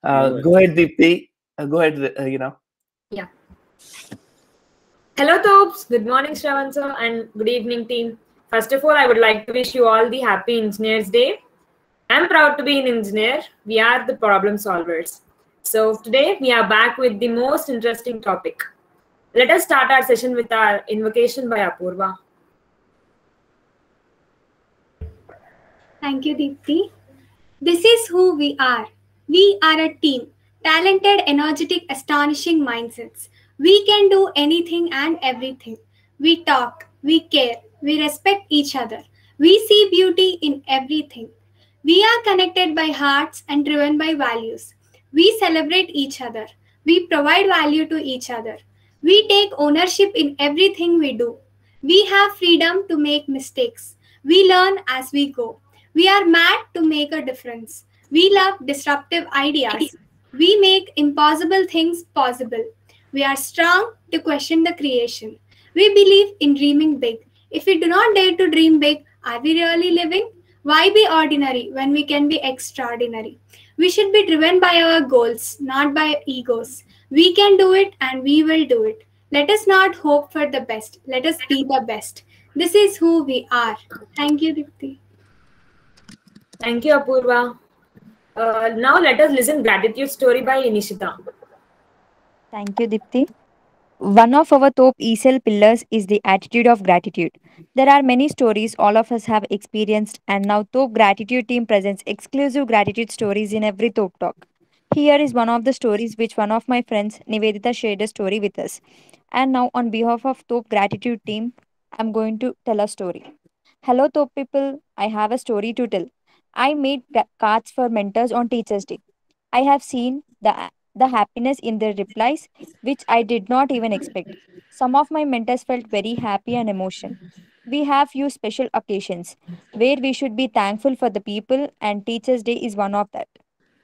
Go ahead, Deepti. Go ahead, Yeah. Hello, Thops. Good morning, Shravan sir, and good evening, team. First of all, I would like to wish you all the happy Engineers Day. I'm proud to be an engineer. We are the problem solvers. So today we are back with the most interesting topic. Let us start our session with our invocation by Apurva. Thank you, Deepti. This is who we are. We are a team, talented, energetic, astonishing mindsets. We can do anything and everything. We talk, we care, we respect each other. We see beauty in everything. We are connected by hearts and driven by values. We celebrate each other. We provide value to each other. We take ownership in everything we do. We have freedom to make mistakes. We learn as we go. We are mad to make a difference. We love disruptive ideas. We make impossible things possible. We are strong to question the creation. We believe in dreaming big. If we do not dare to dream big, are we really living? Why be ordinary when we can be extraordinary? We should be driven by our goals, not by egos. We can do it and we will do it. Let us not hope for the best. Let us be the best. This is who we are. Thank you, Dipti. Thank you, Apurva. Now let us listen gratitude story by Nishita. Thank you, Dipti. One of our top ESL pillars is the attitude of gratitude. There are many stories all of us have experienced, and now Top Gratitude team presents exclusive gratitude stories in every Top Talk. Here is one of the stories which one of my friends, Nivedita, shared a story with us. And now, on behalf of Top Gratitude team, I'm going to tell a story. Hello, Top people. I have a story to tell. I made cards for mentors on Teachers' Day. I have seen the happiness in their replies, which I did not even expect. Some of my mentors felt very happy and emotion. We have few special occasions where we should be thankful for the people, and Teachers' Day is one of that.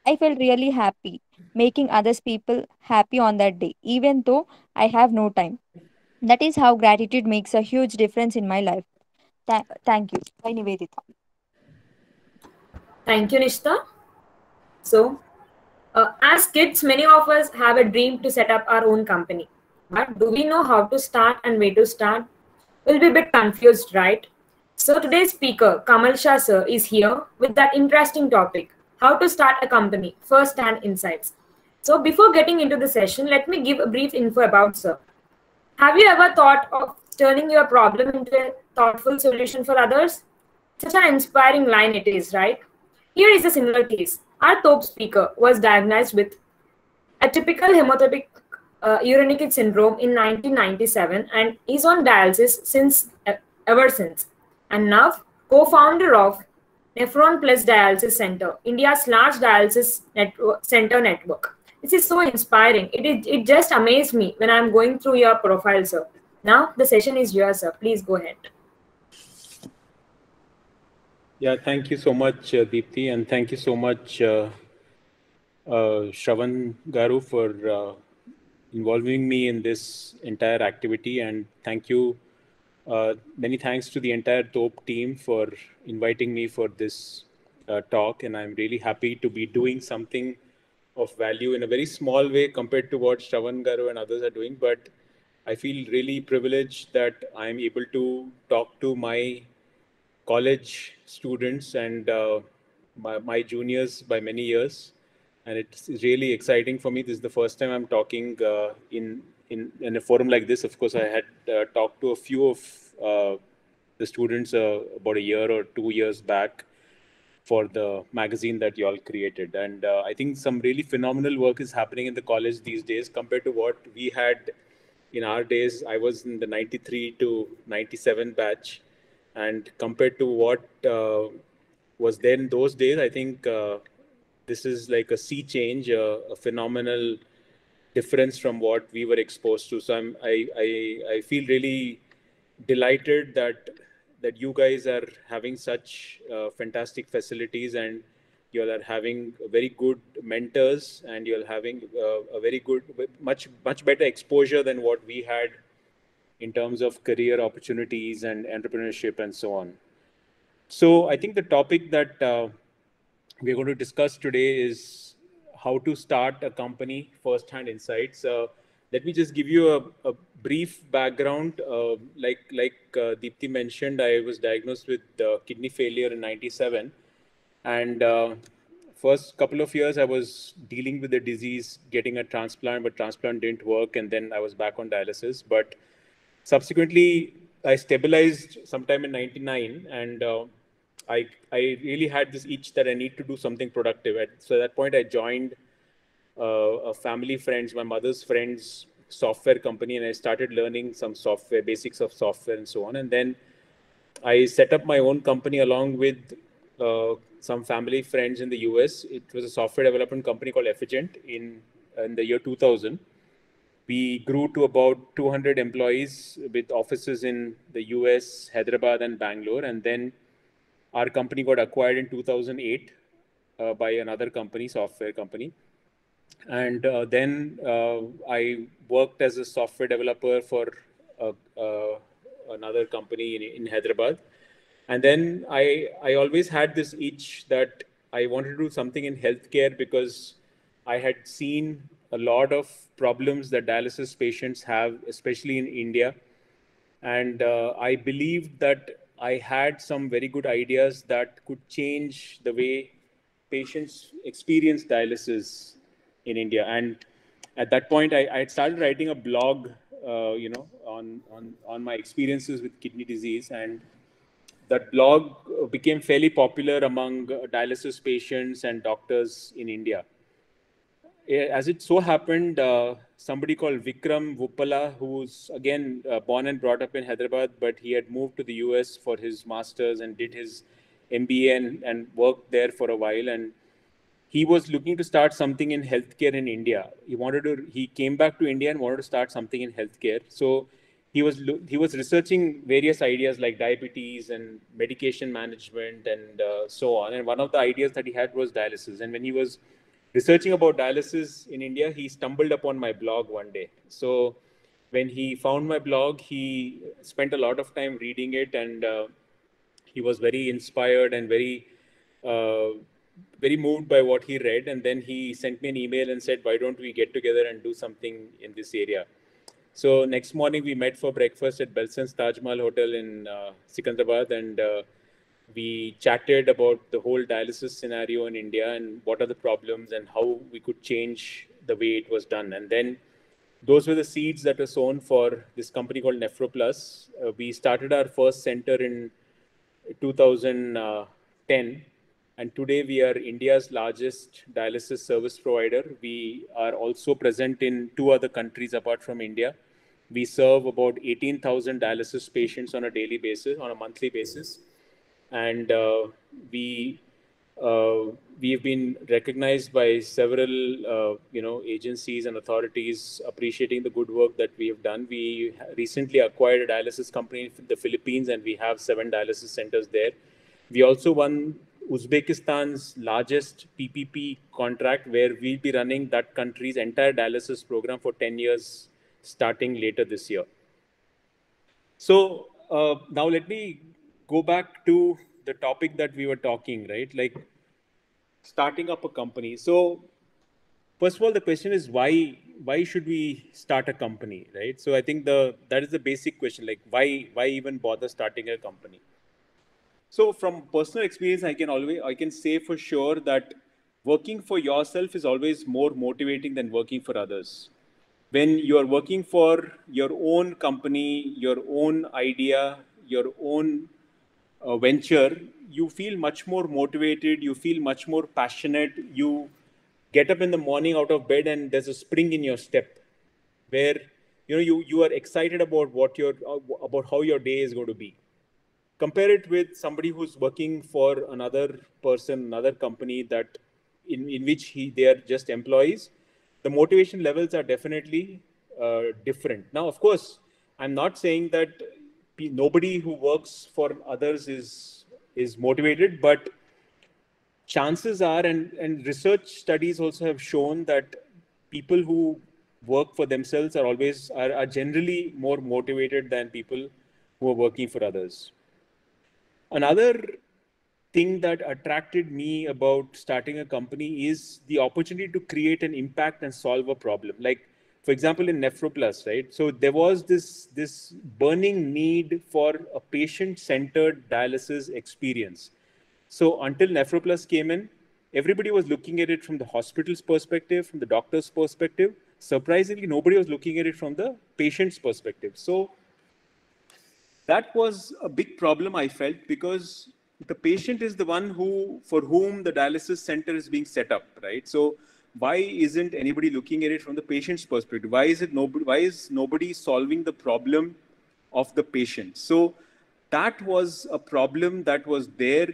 I felt really happy making others people happy on that day, even though I have no time. That is how gratitude makes a huge difference in my life. Thank you. Bye, Nivedita. Thank you, Nishita. So, as kids, many of us have a dream to set up our own company. But do we know how to start and where to start? We'll be a bit confused, right? So today's speaker, Kamal Shah sir, is here with that interesting topic, how to start a company, first-hand insights. So before getting into the session, let me give a brief info about sir. Have you ever thought of turning your problem into a thoughtful solution for others? Such an inspiring line it is, right? Here is a similar case. Our top speaker was diagnosed with atypical hematopic urinic syndrome in 1997 and is on dialysis ever since. And now co-founder of Nephron Plus Dialysis Center, India's large dialysis center network. This is so inspiring. It just amazed me when I'm going through your profile, sir. Now the session is yours, sir. Please go ahead. Yeah, thank you so much, Deepti, and thank you so much, Shravan Garu, for involving me in this entire activity. And thank you, many thanks to the entire TOP team for inviting me for this talk. And I'm really happy to be doing something of value in a very small way compared to what Shravan Garu and others are doing. But I feel really privileged that I'm able to talk to my college students and my juniors by many years, and it's really exciting for me. This is the first time I'm talking in a forum like this. Of course, I had talked to a few of the students about a year or 2 years back for the magazine that you all created, and I think some really phenomenal work is happening in the college these days compared to what we had in our days. I was in the 93 to 97 batch, and compared to what was there in those days, I think this is like a sea change, a phenomenal difference from what we were exposed to. So I feel really delighted that you guys are having such fantastic facilities, and you all are having very good mentors, and you're having a very good, much better exposure than what we had in terms of career opportunities and entrepreneurship and so on. So I think the topic that we're going to discuss today is how to start a company, first-hand insights. Let me just give you a brief background. Deepti mentioned, I was diagnosed with kidney failure in '97, and first couple of years I was dealing with the disease, getting a transplant, but transplant didn't work, and then I was back on dialysis. But subsequently, I stabilized sometime in '99, and I really had this itch that I need to do something productive. So at that point, I joined a family friends, my mother's friends software company, and I started learning some software, basics of software and so on. And then I set up my own company along with some family friends in the US. It was a software development company called Efficient in the year 2000. We grew to about 200 employees with offices in the US, Hyderabad, and Bangalore. And then our company got acquired in 2008 by another company, software company. And then I worked as a software developer for another company in Hyderabad. And then I always had this itch that I wanted to do something in healthcare because I had seen a lot of problems that dialysis patients have, especially in India. And I believed that I had some very good ideas that could change the way patients experience dialysis in India. And at that point, I had started writing a blog, on my experiences with kidney disease. And that blog became fairly popular among dialysis patients and doctors in India. As it so happened, somebody called Vikram Vuppala, who's again born and brought up in Hyderabad, but he had moved to the US for his master's and did his MBA and worked there for a while. And he was looking to start something in healthcare in India. He came back to India and wanted to start something in healthcare. So he was researching various ideas like diabetes and medication management and so on. And one of the ideas that he had was dialysis. And when he was researching about dialysis in India, he stumbled upon my blog one day. So when he found my blog, he spent a lot of time reading it, and he was very inspired and very moved by what he read. And then he sent me an email and said, why don't we get together and do something in this area? So next morning we met for breakfast at Belson's Taj Mahal Hotel in Secunderabad, and we chatted about the whole dialysis scenario in India and what are the problems and how we could change the way it was done. And then those were the seeds that were sown for this company called NephroPlus. We started our first center in 2010. And today we are India's largest dialysis service provider. We are also present in 2 other countries apart from India. We serve about 18,000 dialysis patients on a daily basis, on a monthly basis. And we've been recognized by several agencies and authorities appreciating the good work that we have done. We recently acquired a dialysis company in the Philippines, and we have 7 dialysis centers there. We also won Uzbekistan's largest PPP contract, where we'll be running that country's entire dialysis program for 10 years, starting later this year. So now let me go back to the topic that we were talking, right? Like starting up a company. So first of all, the question is why should we start a company, right? So I think that is the basic question, like why even bother starting a company? So from personal experience, I can say for sure that working for yourself is always more motivating than working for others. When you are working for your own company, your own idea, your own venture, you feel much more motivated, you feel much more passionate, you get up in the morning out of bed and there's a spring in your step where you are excited about about how your day is going to be. Compare it with somebody who's working for another person, another company that in which they are just employees. The motivation levels are definitely different. Now, of course, I'm not saying that nobody who works for others is motivated, but chances are, and research studies also have shown that people who work for themselves are generally more motivated than people who are working for others. Another thing that attracted me about starting a company is the opportunity to create an impact and solve a problem. Like, for example, in Nephroplus, right? So there was this burning need for a patient-centered dialysis experience. So until Nephroplus came in, everybody was looking at it from the hospital's perspective, from the doctor's perspective. Surprisingly, nobody was looking at it from the patient's perspective. So that was a big problem, I felt, because the patient is the one for whom the dialysis center is being set up, right? So why isn't anybody looking at it from the patient's perspective? Why is nobody solving the problem of the patient? So that was a problem that was there,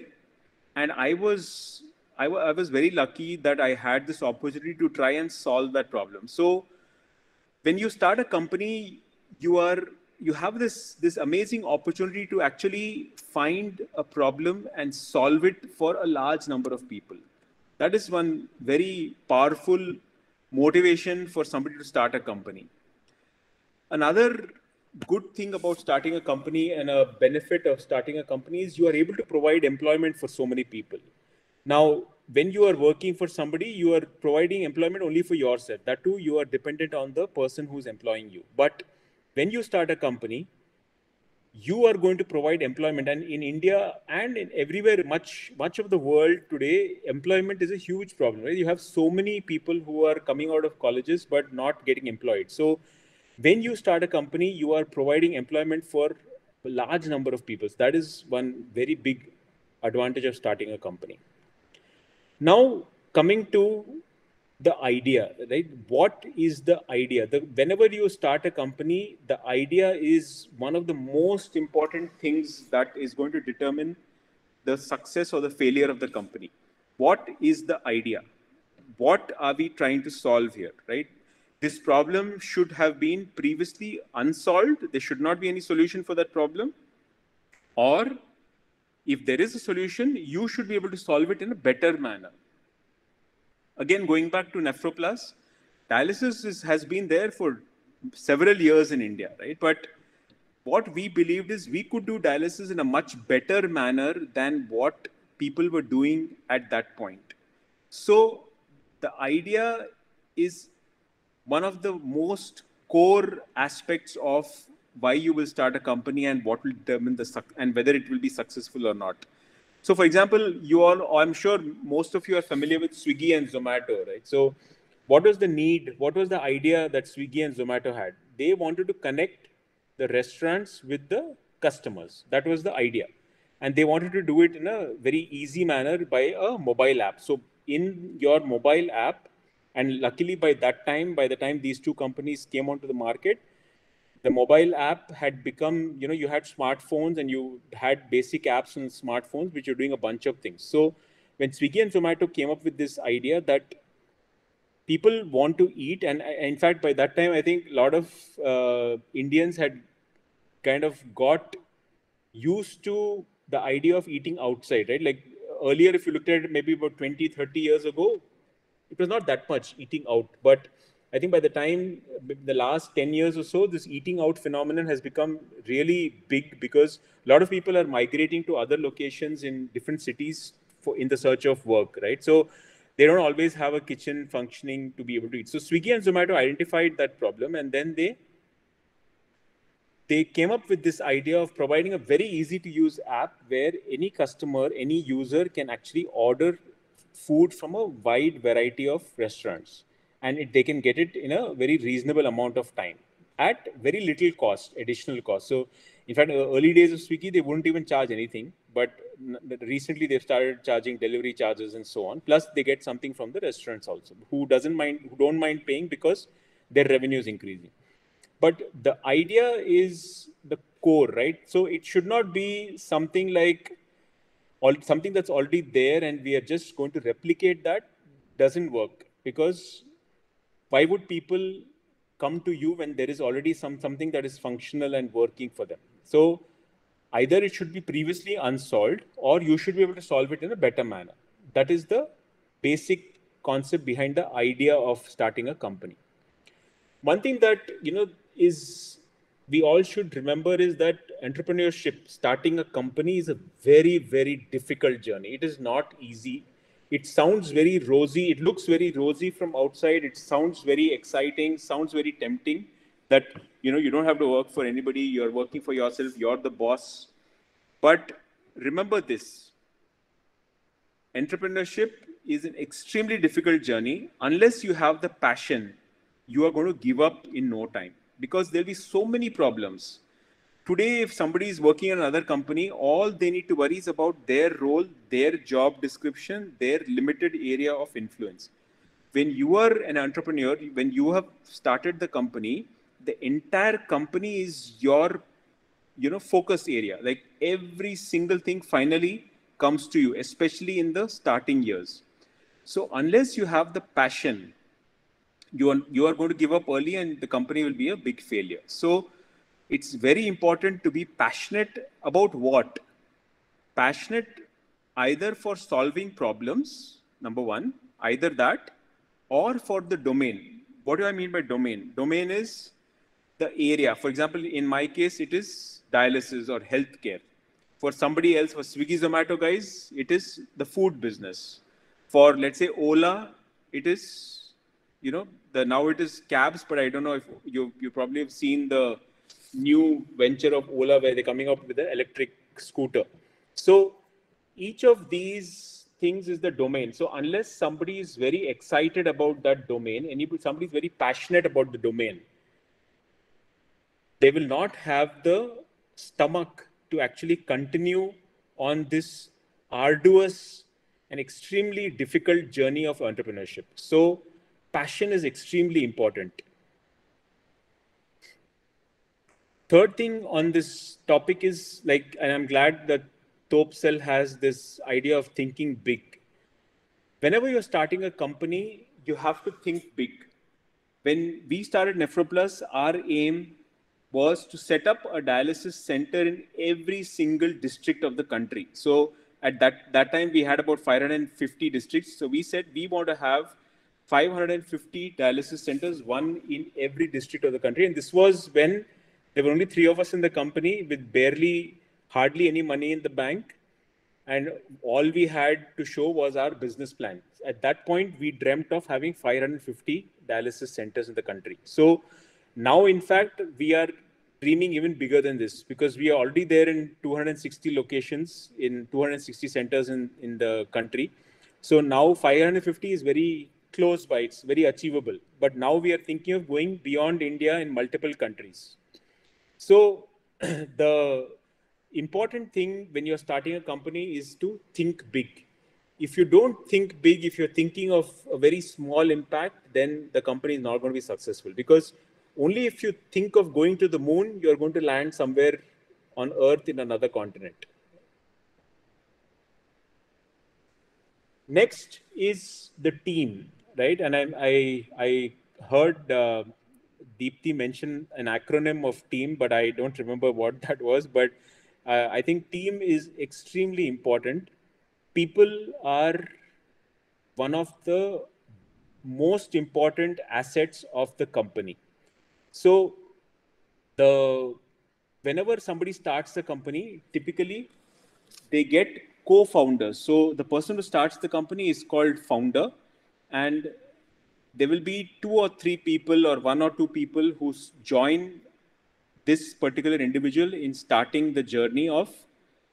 and I was very lucky that I had this opportunity to try and solve that problem. So when you start a company, you have this amazing opportunity to actually find a problem and solve it for a large number of people. That is one very powerful motivation for somebody to start a company. Another good thing about starting a company and a benefit of starting a company is you are able to provide employment for so many people. Now, when you are working for somebody, you are providing employment only for yourself. That too, you are dependent on the person who's employing you. But when you start a company, you are going to provide employment. And in India and in everywhere, much of the world today, employment is a huge problem. Right? You have so many people who are coming out of colleges but not getting employed. So when you start a company, you are providing employment for a large number of people. So that is one very big advantage of starting a company. Now, coming to the idea, right? What is the idea? Whenever you start a company, the idea is one of the most important things that is going to determine the success or the failure of the company. What is the idea? What are we trying to solve here, right? This problem should have been previously unsolved. There should not be any solution for that problem. Or if there is a solution, you should be able to solve it in a better manner. Again, going back to Nephroplus, dialysis has been there for several years in India, right? But what we believed is we could do dialysis in a much better manner than what people were doing at that point. So the idea is one of the most core aspects of why you will start a company and what will determine and whether it will be successful or not. So, for example, I'm sure most of you are familiar with Swiggy and Zomato, right? So, what was the need? What was the idea that Swiggy and Zomato had? They wanted to connect the restaurants with the customers. That was the idea. And they wanted to do it in a very easy manner by a mobile app. So, in your mobile app, and luckily by the time these two companies came onto the market, the mobile app had become, you had smartphones and you had basic apps on smartphones, which are doing a bunch of things. So when Swiggy and Zomato came up with this idea that people want to eat, and in fact, by that time, I think a lot of Indians had kind of got used to the idea of eating outside, right? Like earlier, if you looked at it maybe about 20, 30 years ago, it was not that much eating out. But I think by the time the last 10 years or so, this eating out phenomenon has become really big because a lot of people are migrating to other locations in different cities in the search of work, right? So they don't always have a kitchen functioning to be able to eat. So Swiggy and Zomato identified that problem, and then they came up with this idea of providing a very easy to use app where any customer, any user can actually order food from a wide variety of restaurants, and they can get it in a very reasonable amount of time at very little cost, additional cost. So in fact, early days of Swiggy, they wouldn't even charge anything, but recently they've started charging delivery charges and so on. Plus they get something from the restaurants also, who don't mind paying because their revenue is increasing. But the idea is the core, right? So it should not be something like something that's already there and we are just going to replicate that. Doesn't work, because why would people come to you when there is already something that is functional and working for them? So either it should be previously unsolved or you should be able to solve it in a better manner. That is the basic concept behind the idea of starting a company. One thing that is we all should remember is that entrepreneurship, starting a company, is a very, very difficult journey. It is not easy. It sounds very rosy. It looks very rosy from outside. It sounds very exciting, sounds very tempting that, you don't have to work for anybody. You're working for yourself. You're the boss. But remember this, entrepreneurship is an extremely difficult journey. Unless you have the passion, you are going to give up in no time because there'll be so many problems. Today, if somebody is working in another company, all they need to worry is about their role, their job description, their limited area of influence. When you are an entrepreneur, when you have started the company, the entire company is your focus area. Like every single thing finally comes to you, especially in the starting years. So unless you have the passion, you are going to give up early and the company will be a big failure. So it's very important to be passionate about what? Passionate either for solving problems, number one, either that, or for the domain. What do I mean by domain? Domain is the area. For example, in my case, it is dialysis or healthcare. For somebody else, for Swiggy Zomato guys, it is the food business. For, let's say, Ola, it is, now it is cabs, but I don't know if you probably have seen the new venture of Ola where they're coming up with an electric scooter. So each of these things is the domain. So unless somebody is very excited about that domain, somebody is very passionate about the domain, they will not have the stomach to actually continue on this arduous and extremely difficult journey of entrepreneurship. So passion is extremely important. Third thing on this topic is and I'm glad that Thop Cell has this idea of thinking big. Whenever you're starting a company, you have to think big. When we started Nephroplus, our aim was to set up a dialysis center in every single district of the country. So at that time, we had about 550 districts. So we said we want to have 550 dialysis centers, one in every district of the country. And this was when there were only 3 of us in the company with hardly any money in the bank. And all we had to show was our business plan. At that point, we dreamt of having 550 dialysis centers in the country. So now, in fact, we are dreaming even bigger than this because we are already there in 260 locations, in 260 centers in the country. So now 550 is very close by, it's very achievable. But now we are thinking of going beyond India in multiple countries. So the important thing when you're starting a company is to think big. If you don't think big, if you're thinking of a very small impact, then the company is not going to be successful. Because only if you think of going to the moon, you're going to land somewhere on Earth in another continent. Next is the team, right? And I heard Deepti mention an acronym of team, but I don't remember what that was. But I think team is extremely important. People are one of the most important assets of the company. So whenever somebody starts a company, typically they get co-founders. So the person who starts the company is called founder, and there will be 2 or 3 people or 1 or 2 people who join this particular individual in starting the journey of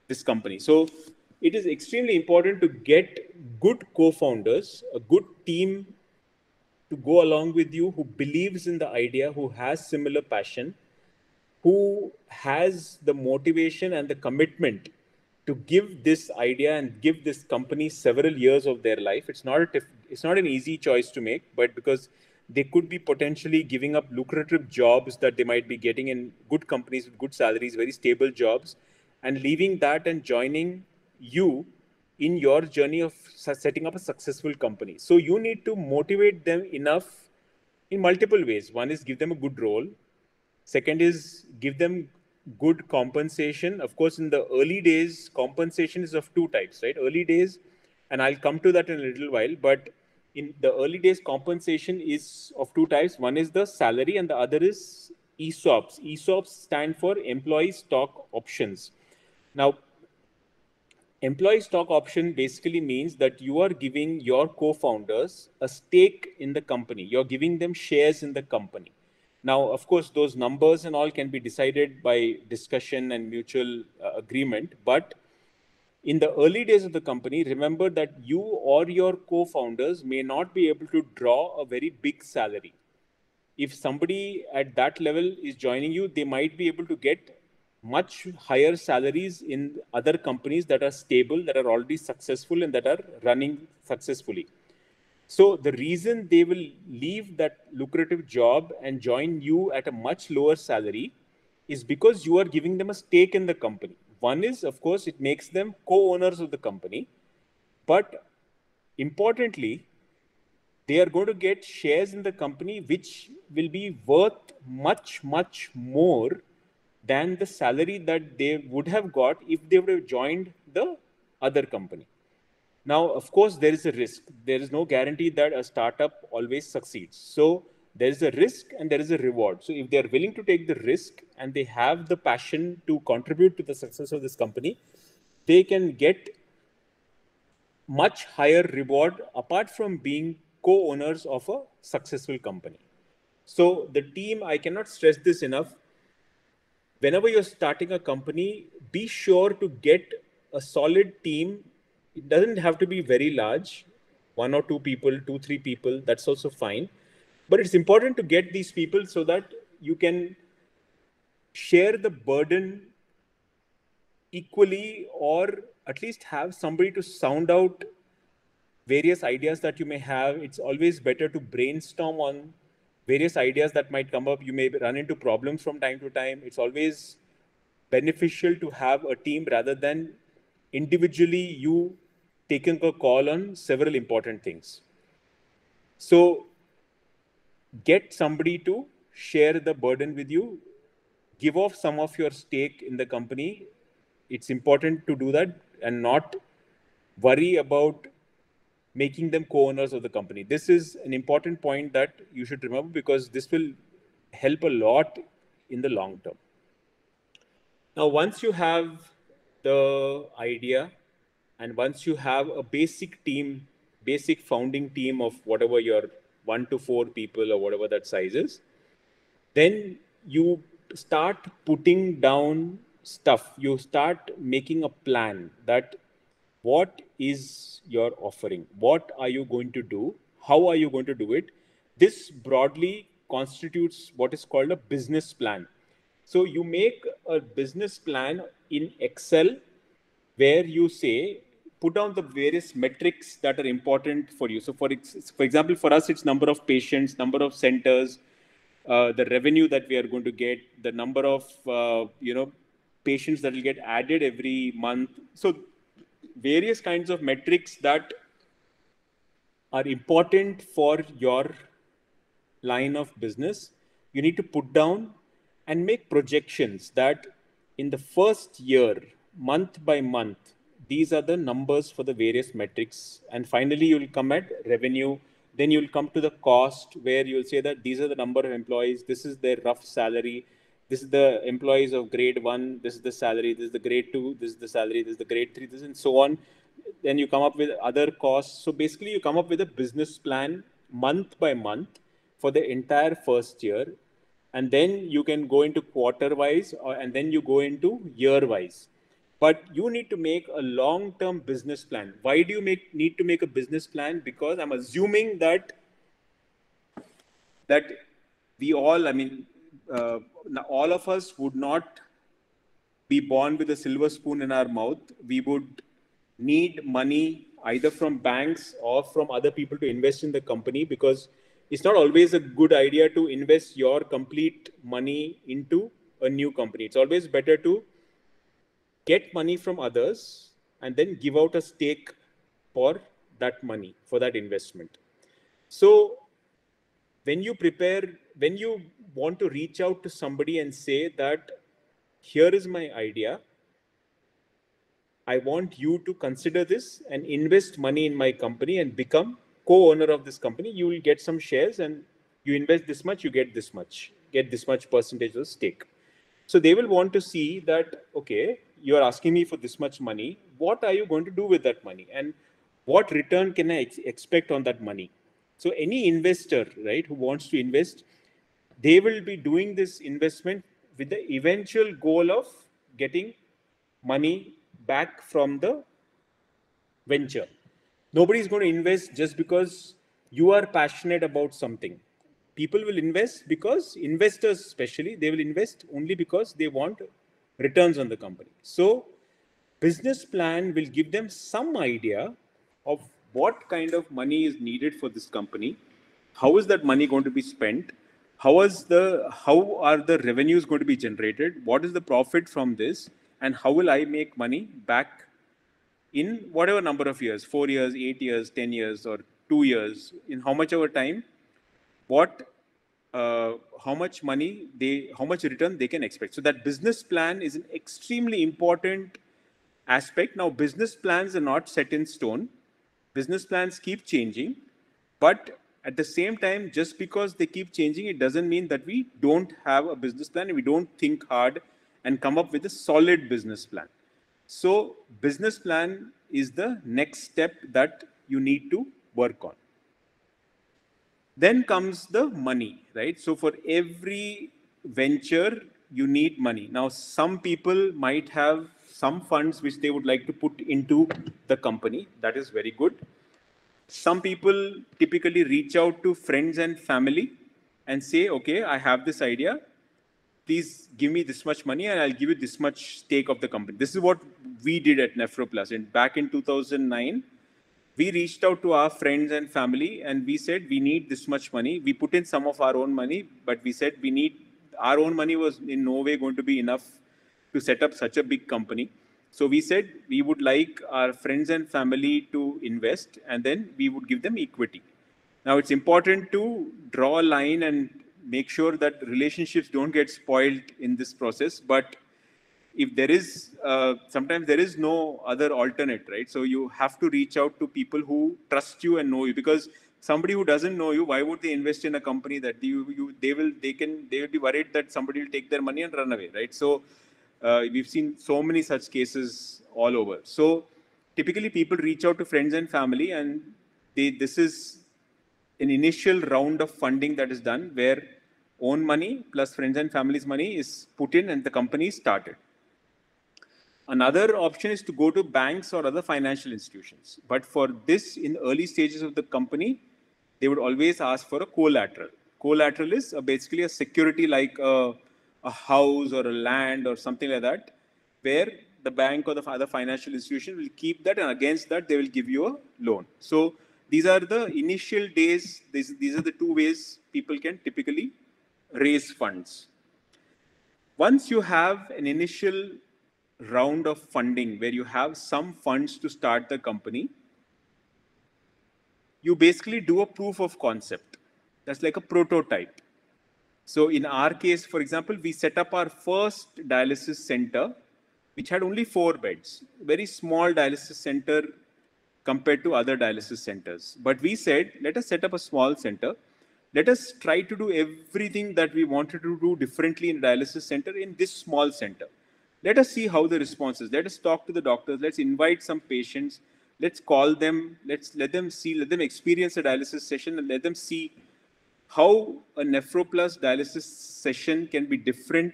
this company. So it is extremely important to get good co-founders, a good team to go along with you who believes in the idea, who has similar passion, who has the motivation and the commitment to give this idea and give this company several years of their life. It's not an easy choice to make, but because they could be potentially giving up lucrative jobs that they might be getting in good companies with good salaries, very stable jobs, and leaving that and joining you in your journey of setting up a successful company. So you need to motivate them enough in multiple ways. One is give them a good role. Second is give them good compensation. Of course, in the early days, compensation is of 2 types, right? Early days, and I'll come to that in a little while, but in the early days, compensation is of 2 types. One is the salary and the other is ESOPs. ESOPs stand for Employee Stock Options. Now, employee stock option basically means that you are giving your co-founders a stake in the company. You're giving them shares in the company. Now, of course, those numbers and all can be decided by discussion and mutual agreement. But in the early days of the company, remember that you or your co-founders may not be able to draw a very big salary. If somebody at that level is joining you, they might be able to get much higher salaries in other companies that are stable, that are already successful, and that are running successfully. So the reason they will leave that lucrative job and join you at a much lower salary is because you are giving them a stake in the company. One is, of course, it makes them co-owners of the company. But importantly, they are going to get shares in the company which will be worth much, much more than the salary that they would have got if they would have joined the other company. Now, of course, there is a risk. There is no guarantee that a startup always succeeds. So there is a risk and there is a reward. So if they are willing to take the risk and they have the passion to contribute to the success of this company, they can get much higher reward apart from being co-owners of a successful company. So the team, I cannot stress this enough. Whenever you're starting a company, be sure to get a solid team. It doesn't have to be very large, 1 or 2 people, 2, 3 people, that's also fine. But it's important to get these people so that you can share the burden equally, or at least have somebody to sound out various ideas that you may have. It's always better to brainstorm on various ideas that might come up. You may run into problems from time to time. It's always beneficial to have a team rather than individually you taking a call on several important things. So get somebody to share the burden with you. Give off some of your stake in the company. It's important to do that and not worry about making them co-owners of the company. This is an important point that you should remember because this will help a lot in the long term. Now, once you have the idea and once you have a basic team, basic founding team of whatever your 1 to 4 people or whatever that size is, then you start putting down stuff. You start making a plan that what is your offering? What are you going to do? How are you going to do it? This broadly constitutes what is called a business plan. So you make a business plan in Excel where you say, put down the various metrics that are important for you. So for example, for us, it's number of patients, number of centers, the revenue that we are going to get, the number of, patients that will get added every month. So various kinds of metrics that are important for your line of business, you need to put down and make projections that in the first year, month by month, these are the numbers for the various metrics. And finally, you will come at revenue. Then you will come to the cost where you'll say that these are the number of employees. This is their rough salary. This is the employees of grade 1. This is the salary. This is the grade 2. This is the salary. This is the grade 3. This and so on. Then you come up with other costs. So basically, you come up with a business plan month by month for the entire first year. And then you can go into quarter-wise, and then you go into year-wise. But you need to make a long-term business plan. Why do you need to make a business plan? Because I'm assuming that we all, all of us would not be born with a silver spoon in our mouth. We would need money either from banks or from other people to invest in the company, because it's not always a good idea to invest your complete money into a new company. It's always better to get money from others and then give out a stake for that money, for that investment. So when you want to reach out to somebody and say that, here is my idea, I want you to consider this and invest money in my company and become co-owner of this company. You will get some shares and you invest this much, you get this much. get this much percentage of stake. So they will want to see that, okay, you are asking me for this much money. What are you going to do with that money? And what return can I expect on that money? So any investor, right, who wants to invest, they will be doing this investment with the eventual goal of getting money back from the venture. Nobody is going to invest just because you are passionate about something. People will invest because investors, especially, they will invest only because they want returns on the company. So, business plan will give them some idea of what kind of money is needed for this company. How is that money going to be spent? How are the revenues going to be generated? What is the profit from this? And how will I make money back in whatever number of years, 4 years, 8 years, 10 years, or 2 years, in how much of a time, what, how much money how much return they can expect. So that business plan is an extremely important aspect. Now, business plans are not set in stone. Business plans keep changing, but at the same time, just because they keep changing, it doesn't mean that we don't have a business plan and we don't think hard and come up with a solid business plan. So business plan is the next step that you need to work on. Then comes the money, right? So for every venture, you need money. Now, some people might have some funds which they would like to put into the company. That is very good. Some people typically reach out to friends and family and say, okay, I have this idea. Please give me this much money and I'll give you this much stake of the company. This is what we did at Nephroplus. And back in 2009, we reached out to our friends and family and we said, we need this much money. We put in some of our own money, but we said our own money was in no way going to be enough to set up such a big company. So we said we would like our friends and family to invest and then we would give them equity. Now, it's important to draw a line and make sure that relationships don't get spoiled in this process. But if there is, sometimes there is no other alternate, right? So you have to reach out to people who trust you and know you, because somebody who doesn't know you, why would they invest in a company that they will be worried that somebody will take their money and run away, right? So we've seen so many such cases all over. So typically people reach out to friends and family and this is an initial round of funding that is done where own money plus friends and family's money is put in and the company is started. Another option is to go to banks or other financial institutions. But for this, in the early stages of the company, they would always ask for a collateral. Collateral is basically a security like a house or a land or something like that, where the bank or the other financial institution will keep that, and against that, they will give you a loan. So these are the initial days. These are the two ways people can typically raise funds. Once you have an initial round of funding where you have some funds to start the company, you basically do a proof of concept. That's like a prototype. So in our case, for example, we set up our first dialysis center, which had only 4 beds, very small dialysis center compared to other dialysis centers. But we said, let us set up a small center. Let us try to do everything that we wanted to do differently in a dialysis center in this small center. Let us see how the response is. Let us talk to the doctors. Let's invite some patients. Let's call them. Let them experience a dialysis session and let them see how a Nephroplus dialysis session can be different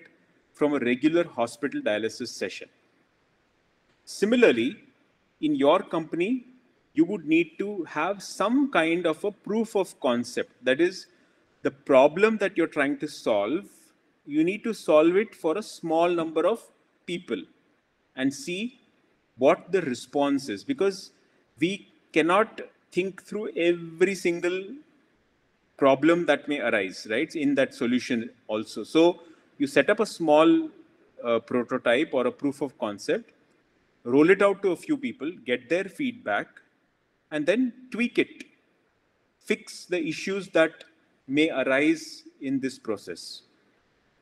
from a regular hospital dialysis session. Similarly, in your company, you would need to have some kind of a proof of concept. That is, the problem that you're trying to solve, you need to solve it for a small number of people and see what the response is, because we cannot think through every single problem that may arise, right, in that solution also. So you set up a small prototype or a proof of concept, roll it out to a few people, get their feedback, and then tweak it, fix the issues that may arise in this process.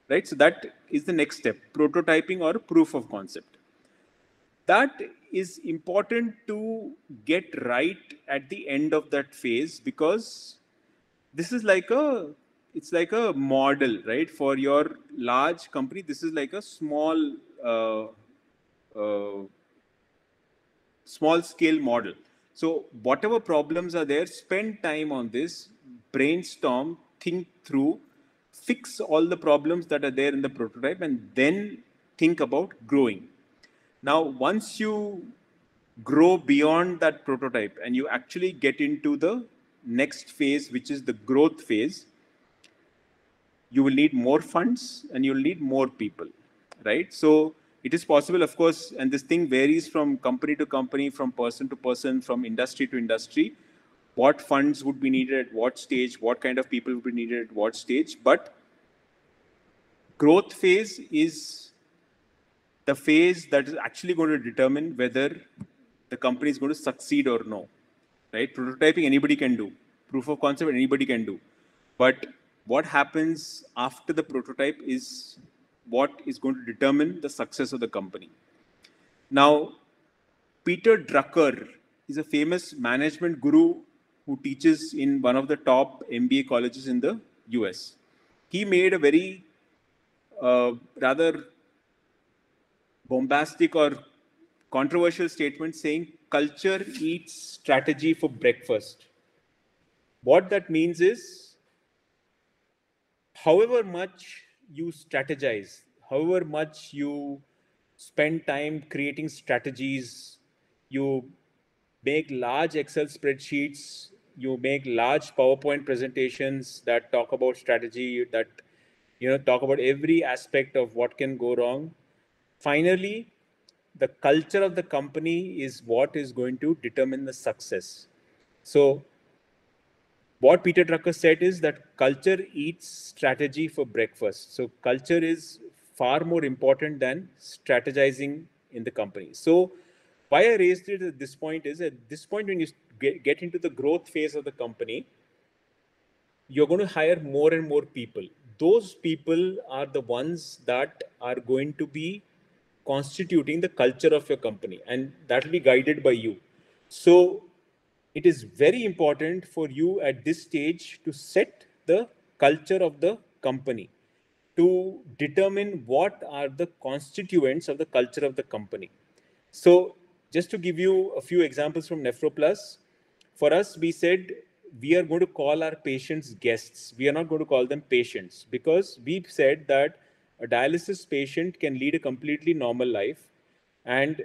Right? So that is the next step, prototyping or proof of concept. That is important to get right at the end of that phase, because this is like a it's like a model, right? For your large company, this is like a small, uh, small scale model. So whatever problems are there, spend time on this, brainstorm, think through, fix all the problems that are there in the prototype, and then think about growing. Now, once you grow beyond that prototype and you actually get into the next phase, which is the growth phase, you will need more funds and you'll need more people, right? So it is possible, of course, and this thing varies from company to company, from person to person, from industry to industry, what funds would be needed at what stage, what kind of people would be needed at what stage. But growth phase is the phase that is actually going to determine whether the company is going to succeed or no, right? Prototyping anybody can do. Proof of concept anybody can do. But what happens after the prototype is what is going to determine the success of the company. Now, Peter Drucker is a famous management guru who teaches in one of the top MBA colleges in the US. He made a very rather bombastic or controversial statement saying culture eats strategy for breakfast. What that means is, however much you strategize, however much you spend time creating strategies, you make large Excel spreadsheets, you make large PowerPoint presentations that talk about strategy, that talk about every aspect of what can go wrong. Finally, the culture of the company is what is going to determine the success. So what Peter Drucker said is that culture eats strategy for breakfast. So culture is far more important than strategizing in the company. So why I raised it at this point is, at this point when you get into the growth phase of the company, you're going to hire more and more people. Those people are the ones that are going to be constituting the culture of your company, and that will be guided by you. So it is very important for you at this stage to set the culture of the company, to determine what are the constituents of the culture of the company. So just to give you a few examples from NephroPlus, for us, we said we are going to call our patients guests. We are not going to call them patients, because we said that a dialysis patient can lead a completely normal life and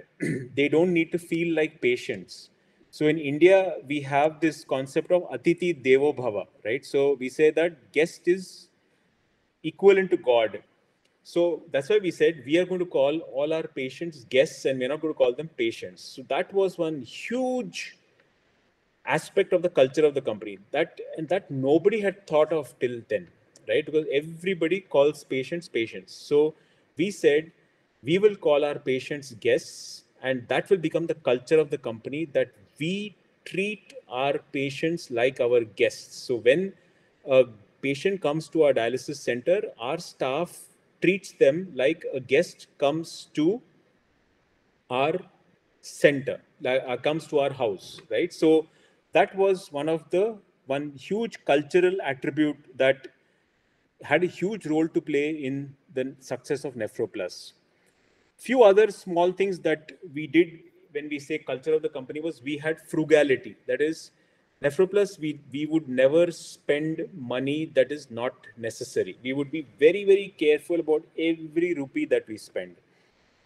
they don't need to feel like patients. So in India, we have this concept of Atiti Devo Bhava, right? So we say that guest is equivalent to God. So that's why we said we are going to call all our patients guests and we're not going to call them patients. So that was one huge aspect of the culture of the company that nobody had thought of till then, right? Because everybody calls patients patients. So we said we will call our patients guests, and that will become the culture of the company, that we treat our patients like our guests. So when a patient comes to our dialysis center, our staff treats them like a guest comes to our center, comes to our house, right? So that was one huge cultural attribute that had a huge role to play in the success of NephroPlus. Few other small things that we did when we say culture of the company was we had frugality. That is, NephroPlus, we would never spend money that is not necessary. We would be very, very careful about every rupee that we spend.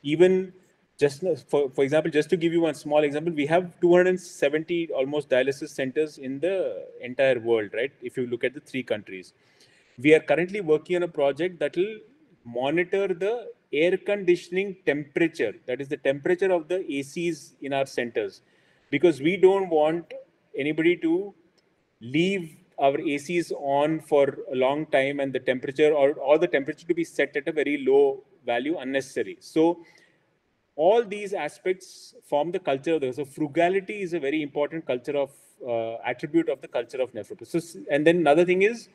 Even just for example, just to give you one small example, we have 270 almost dialysis centers in the entire world, right? If you look at the 3 countries, we are currently working on a project that will monitor the air conditioning temperature, that is the temperature of the ACs in our centers, because we don't want anybody to leave our ACs on for a long time and the temperature or the temperature to be set at a very low value unnecessary. So all these aspects form the culture of the. So frugality is a very important culture of attribute of the culture of NephroPlus. So, and then another thing is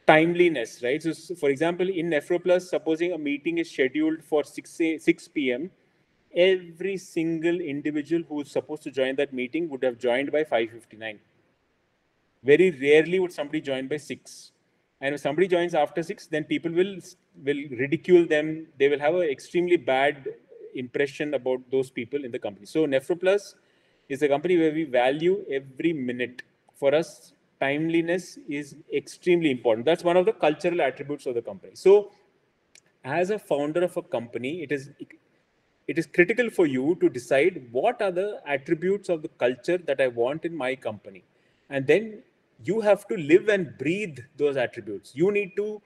timeliness, right? So, for example, in NephroPlus, supposing a meeting is scheduled for 6 p.m., every single individual who is supposed to join that meeting would have joined by 5:59. Very rarely would somebody join by 6. And if somebody joins after 6, then people will ridicule them. They will have an extremely bad impression about those people in the company. So Nephroplus is a company where we value every minute. For us, timeliness is extremely important. That's one of the cultural attributes of the company. So as a founder of a company, it is critical for you to decide what are the attributes of the culture that I want in my company. And then you have to live and breathe those attributes. You need to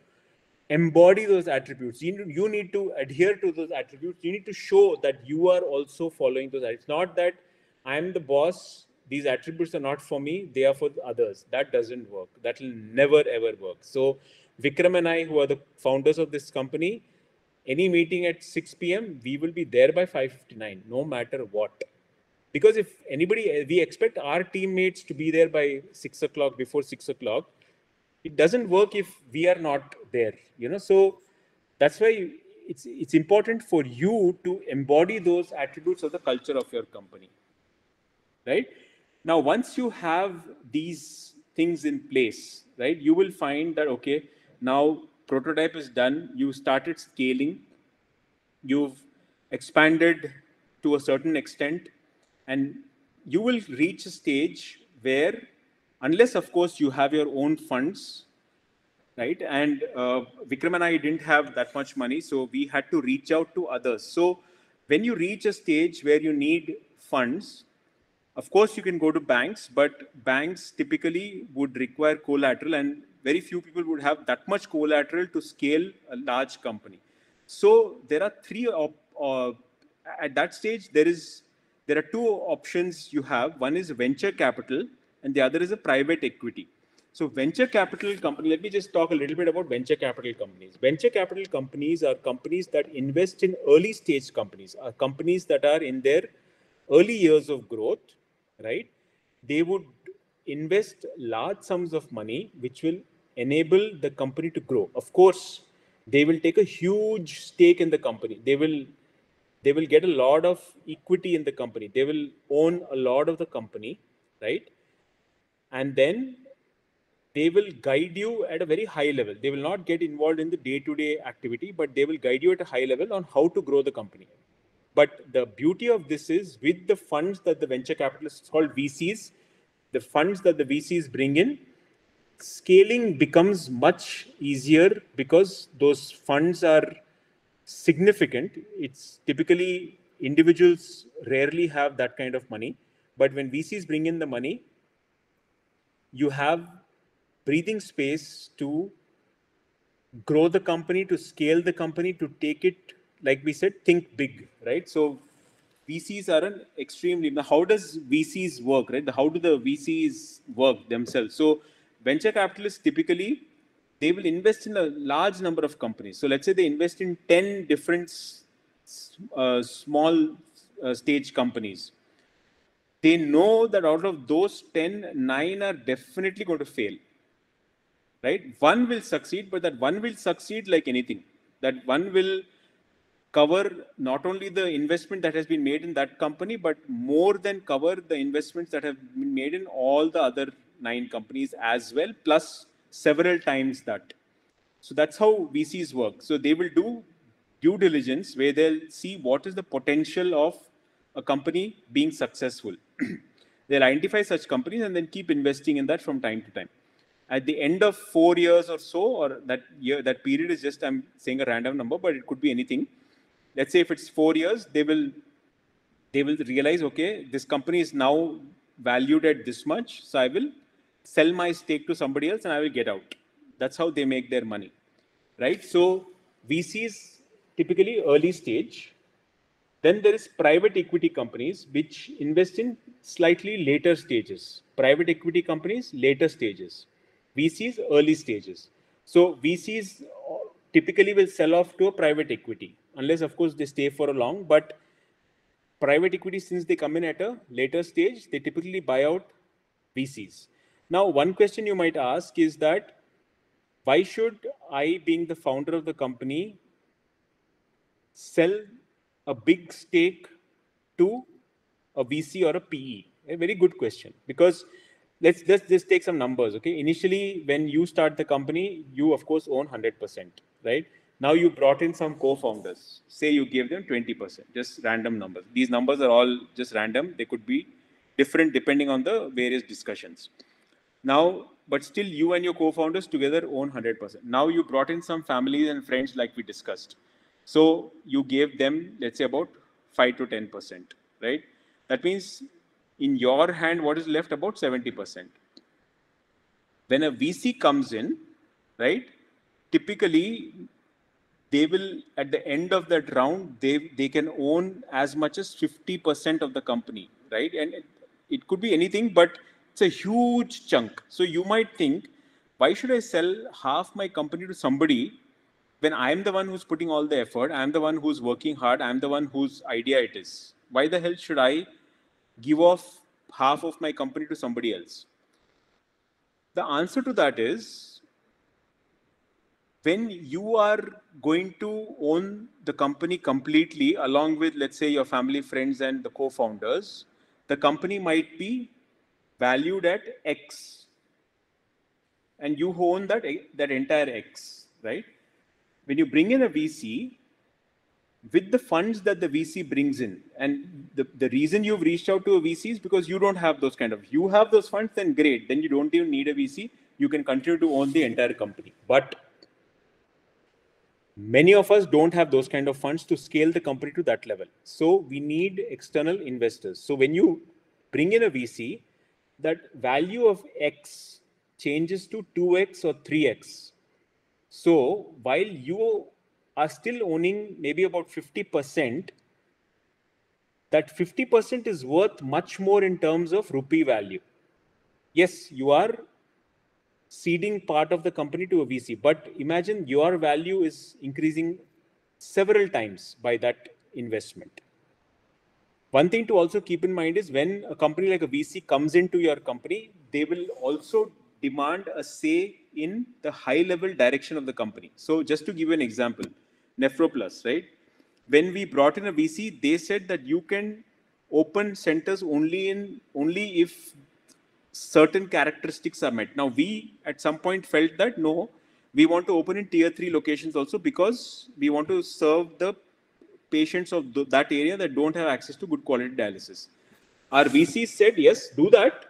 embody those attributes. You need to adhere to those attributes. You need to show that you are also following those. It's not that I'm the boss, these attributes are not for me, they are for the others. That doesn't work. That will never ever work. So Vikram and I, who are the founders of this company, any meeting at 6 p.m., we will be there by 5:59, no matter what. Because if anybody, we expect our teammates to be there by 6 o'clock, before 6 o'clock. It doesn't work if we are not there, So that's why it's important for you to embody those attributes of the culture of your company, right? Now, once you have these things in place, right, you will find that, okay, now prototype is done, you started scaling, you've expanded to a certain extent, and you will reach a stage where, unless, of course, you have your own funds, right? And Vikram and I didn't have that much money, so we had to reach out to others. So when you reach a stage where you need funds, of course, you can go to banks, but banks typically would require collateral, and very few people would have that much collateral to scale a large company. So there are at that stage, there are two options you have. One is venture capital, and the other is a private equity. So venture capital company, let me just talk a little bit about venture capital companies. Venture capital companies are companies that invest in early stage companies, are companies that are in their early years of growth, right? They would invest large sums of money, which will enable the company to grow. Of course, they will take a huge stake in the company. They will get a lot of equity in the company. They will own a lot of the company, right? And then they will guide you at a very high level. They will not get involved in the day-to-day activity, but they will guide you at a high level on how to grow the company. But the beauty of this is, with the funds that the venture capitalists, called VCs, the funds that the VCs bring in, scaling becomes much easier because those funds are significant. It's typically, individuals rarely have that kind of money. But when VCs bring in the money, you have breathing space to grow the company, to scale the company, to take it, like we said, think big, right? So VCs are an extremely, now how does VCs work, right? How do the VCs work themselves? So venture capitalists typically, they will invest in a large number of companies. So let's say they invest in 10 different small stage companies. They know that out of those 10, 9 are definitely going to fail, right? One will succeed, but that one will succeed like anything. That one will cover not only the investment that has been made in that company, but more than cover the investments that have been made in all the other 9 companies as well, plus several times that. So that's how VCs work. So they will do due diligence where they'll see what is the potential of a company being successful. They'll identify such companies and then keep investing in that from time to time. At the end of 4 years or so, or that year, that period is just, I'm saying a random number, but it could be anything. Let's say if it's 4 years, they will realize, okay, this company is now valued at this much, so I will sell my stake to somebody else and I will get out. That's how they make their money, right? So VCs typically early stage. Then there is private equity companies which invest in slightly later stages. Private equity companies, later stages. VCs, early stages. So VCs typically will sell off to a private equity, unless, of course, they stay for a long. But private equity, since they come in at a later stage, they typically buy out VCs. Now, one question you might ask is that, why should I, being the founder of the company, sell a big stake to a VC or a PE? A very good question, because let's just take some numbers, okay? Initially, when you start the company, you of course own 100%, right? Now you brought in some co-founders. Say you gave them 20%, just random numbers. These numbers are all just random. They could be different depending on the various discussions. Now, but still you and your co-founders together own 100%. Now you brought in some families and friends like we discussed. So you gave them, let's say about 5 to 10%, right? That means in your hand, what is left? About 70%. When a VC comes in, right, typically they will, at the end of that round, they can own as much as 50% of the company, right? And it could be anything, but it's a huge chunk. So you might think, why should I sell half my company to somebody when I'm the one who's putting all the effort, I'm the one who's working hard, I'm the one whose idea it is? Why the hell should I give off half of my company to somebody else? The answer to that is, when you are going to own the company completely, along with, let's say, your family, friends, and the co-founders, the company might be valued at X, and you own that entire X, right? When you bring in a VC, with the funds that the VC brings in, and the reason you've reached out to a VC is because you don't have those kind of, you have those funds, then great, then you don't even need a VC, you can continue to own the entire company. But many of us don't have those kind of funds to scale the company to that level. So we need external investors. So when you bring in a VC, that value of X changes to 2X or 3X. So while you are still owning maybe about 50%, that 50% is worth much more in terms of rupee value. Yes, you are seeding part of the company to a VC, but imagine your value is increasing several times by that investment. One thing to also keep in mind is, when a company like a VC comes into your company, they will also demand a say in the high level direction of the company. So just to give you an example, Nephroplus, right? When we brought in a VC, they said that you can open centers only if certain characteristics are met. Now, we at some point felt that no, we want to open in tier 3 locations also, because we want to serve the patients of that area that don't have access to good quality dialysis. Our VC said, yes, do that,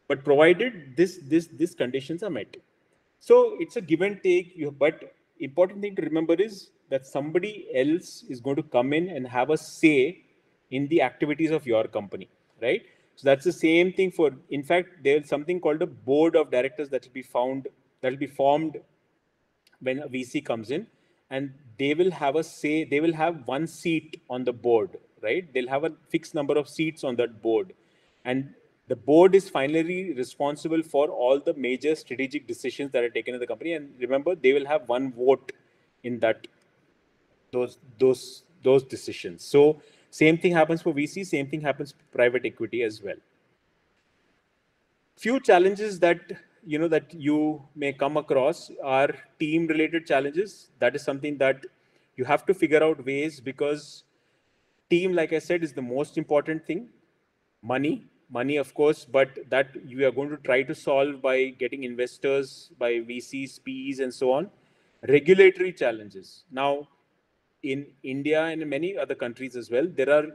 but provided these conditions are met. So it's a give and take. But important thing to remember is that somebody else is going to come in and have a say in the activities of your company, right? So that's the same thing for, in fact, there's something called a board of directors that will be formed when a VC comes in, and they will have a say, they will have one seat on the board, right? They'll have a fixed number of seats on that board. And the board is finally responsible for all the major strategic decisions that are taken in the company. And remember, they will have one vote in that those decisions. So same thing happens for VC, same thing happens for private equity as well. Few challenges that you may come across are team related challenges. That is something that you have to figure out ways, because team, like I said, is the most important thing. Money of course, but that you are going to try to solve by getting investors, by VCs, PEs, and so on. Regulatory challenges. Now, in India and in many other countries as well, there are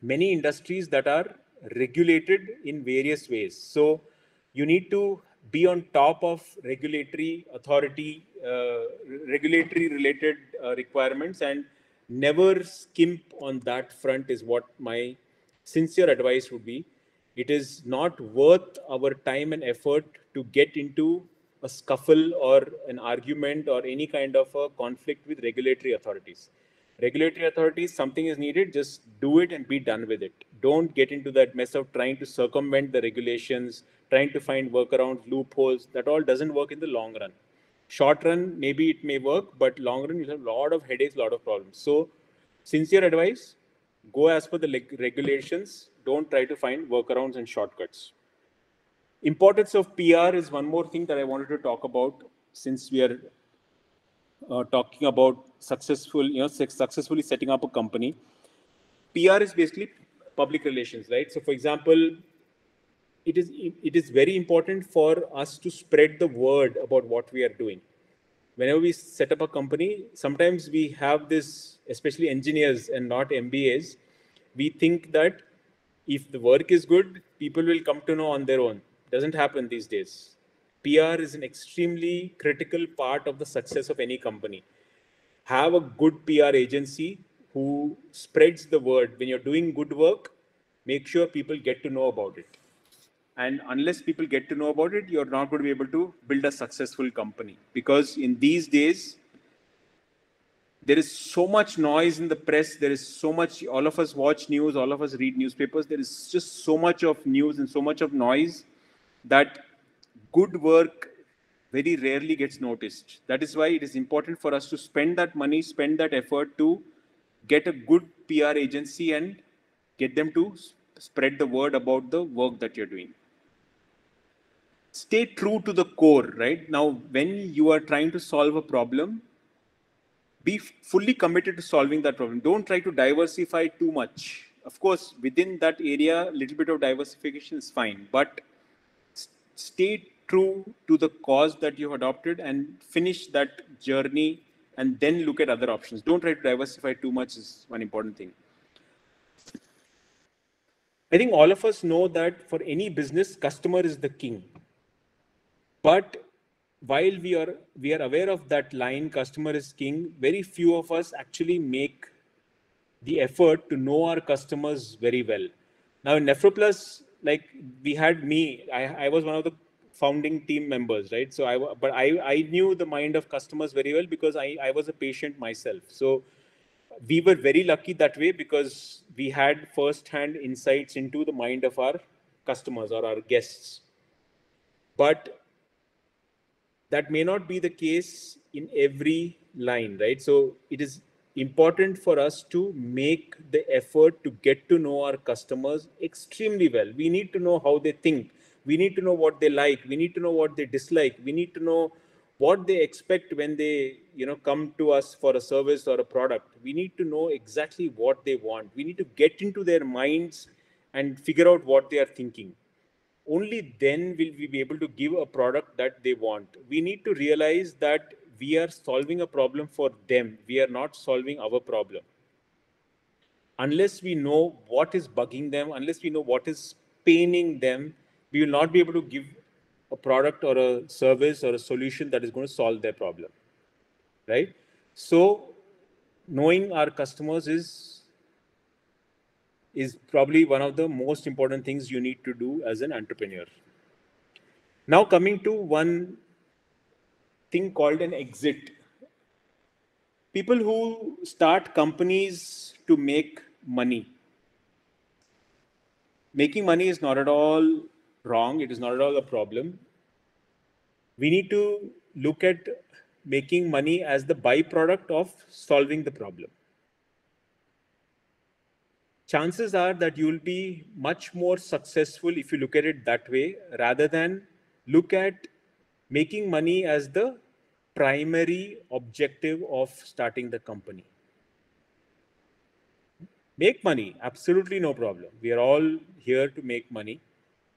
many industries that are regulated in various ways. So you need to be on top of regulatory authority, regulatory related requirements, and never skimp on that front is what my sincere advice would be. It is not worth our time and effort to get into a scuffle or an argument or any kind of a conflict with regulatory authorities. Regulatory authorities, something is needed, just do it and be done with it. Don't get into that mess of trying to circumvent the regulations, trying to find workarounds, loopholes. That all doesn't work in the long run. Short run, maybe it may work, but long run, you'll have a lot of headaches, a lot of problems. So, sincere advice, go as per the regulations. Don't try to find workarounds and shortcuts. Importance of PR is one more thing that I wanted to talk about, since we are talking about successfully setting up a company. PR is basically public relations, right? So, for example, it is very important for us to spread the word about what we are doing. Whenever we set up a company, sometimes we have this, especially engineers and not MBAs, we think that if the work is good, people will come to know on their own. Doesn't happen these days. PR is an extremely critical part of the success of any company. Have a good PR agency who spreads the word. When you're doing good work, make sure people get to know about it. And unless people get to know about it, you're not going to be able to build a successful company. Because in these days, there is so much noise in the press. There is so much, all of us watch news, all of us read newspapers. There is just so much of news and so much of noise that good work very rarely gets noticed. That is why it is important for us to spend that money, spend that effort to get a good PR agency and get them to spread the word about the work that you're doing. Stay true to the core, right? Now, when you are trying to solve a problem, be fully committed to solving that problem. Don't try to diversify too much. Of course, within that area, a little bit of diversification is fine, but stay true to the cause that you've adopted and finish that journey and then look at other options. Don't try to diversify too much is one important thing. I think all of us know that for any business, customer is the king. But while we are aware of that line, customer is king, very few of us actually make the effort to know our customers very well. Now in Nephroplus, like we had me, I was one of the founding team members, right? So I knew the mind of customers very well because I was a patient myself. So we were very lucky that way because we had first-hand insights into the mind of our customers or our guests. But that may not be the case in every line, right? So it is important for us to make the effort to get to know our customers extremely well. We need to know how they think. We need to know what they like. We need to know what they dislike. We need to know what they expect when they, come to us for a service or a product. We need to know exactly what they want. We need to get into their minds and figure out what they are thinking. Only then will we be able to give a product that they want. We need to realize that we are solving a problem for them. We are not solving our problem. Unless we know what is bugging them, unless we know what is paining them, we will not be able to give a product or a service or a solution that is going to solve their problem, right? So knowing our customers is probably one of the most important things you need to do as an entrepreneur. Now coming to one thing called an exit. People who start companies to make money. Making money is not at all wrong. It is not at all a problem. We need to look at making money as the byproduct of solving the problem. Chances are that you'll be much more successful if you look at it that way, rather than look at making money as the primary objective of starting the company. Make money, absolutely no problem. We are all here to make money,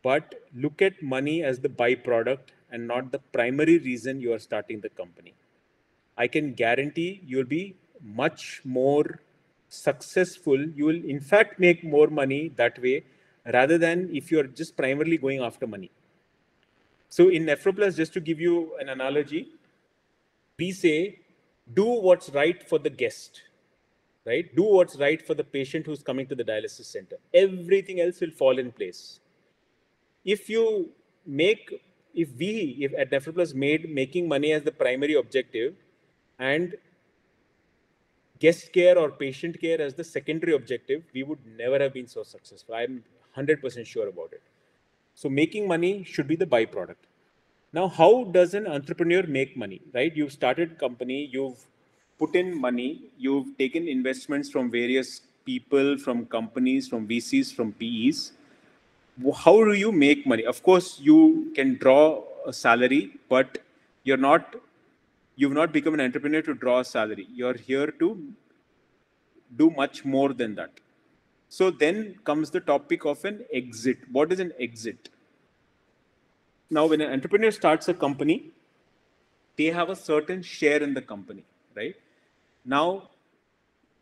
but look at money as the byproduct and not the primary reason you are starting the company. I can guarantee you'll be much more successful. You will in fact make more money that way rather than if you're just primarily going after money. So in Nephroplus, just to give you an analogy, we say, do what's right for the guest, right? Do what's right for the patient who's coming to the dialysis center. Everything else will fall in place. If at Nephroplus made making money as the primary objective and guest care or patient care as the secondary objective, we would never have been so successful. I'm 100% sure about it. So making money should be the byproduct. Now, how does an entrepreneur make money, right? You've started a company, you've put in money, you've taken investments from various people, from companies, from VCs, from PEs. How do you make money? Of course, you can draw a salary, but you've not become an entrepreneur to draw a salary. You're here to do much more than that. So then comes the topic of an exit. What is an exit? Now, when an entrepreneur starts a company, they have a certain share in the company, right? Now,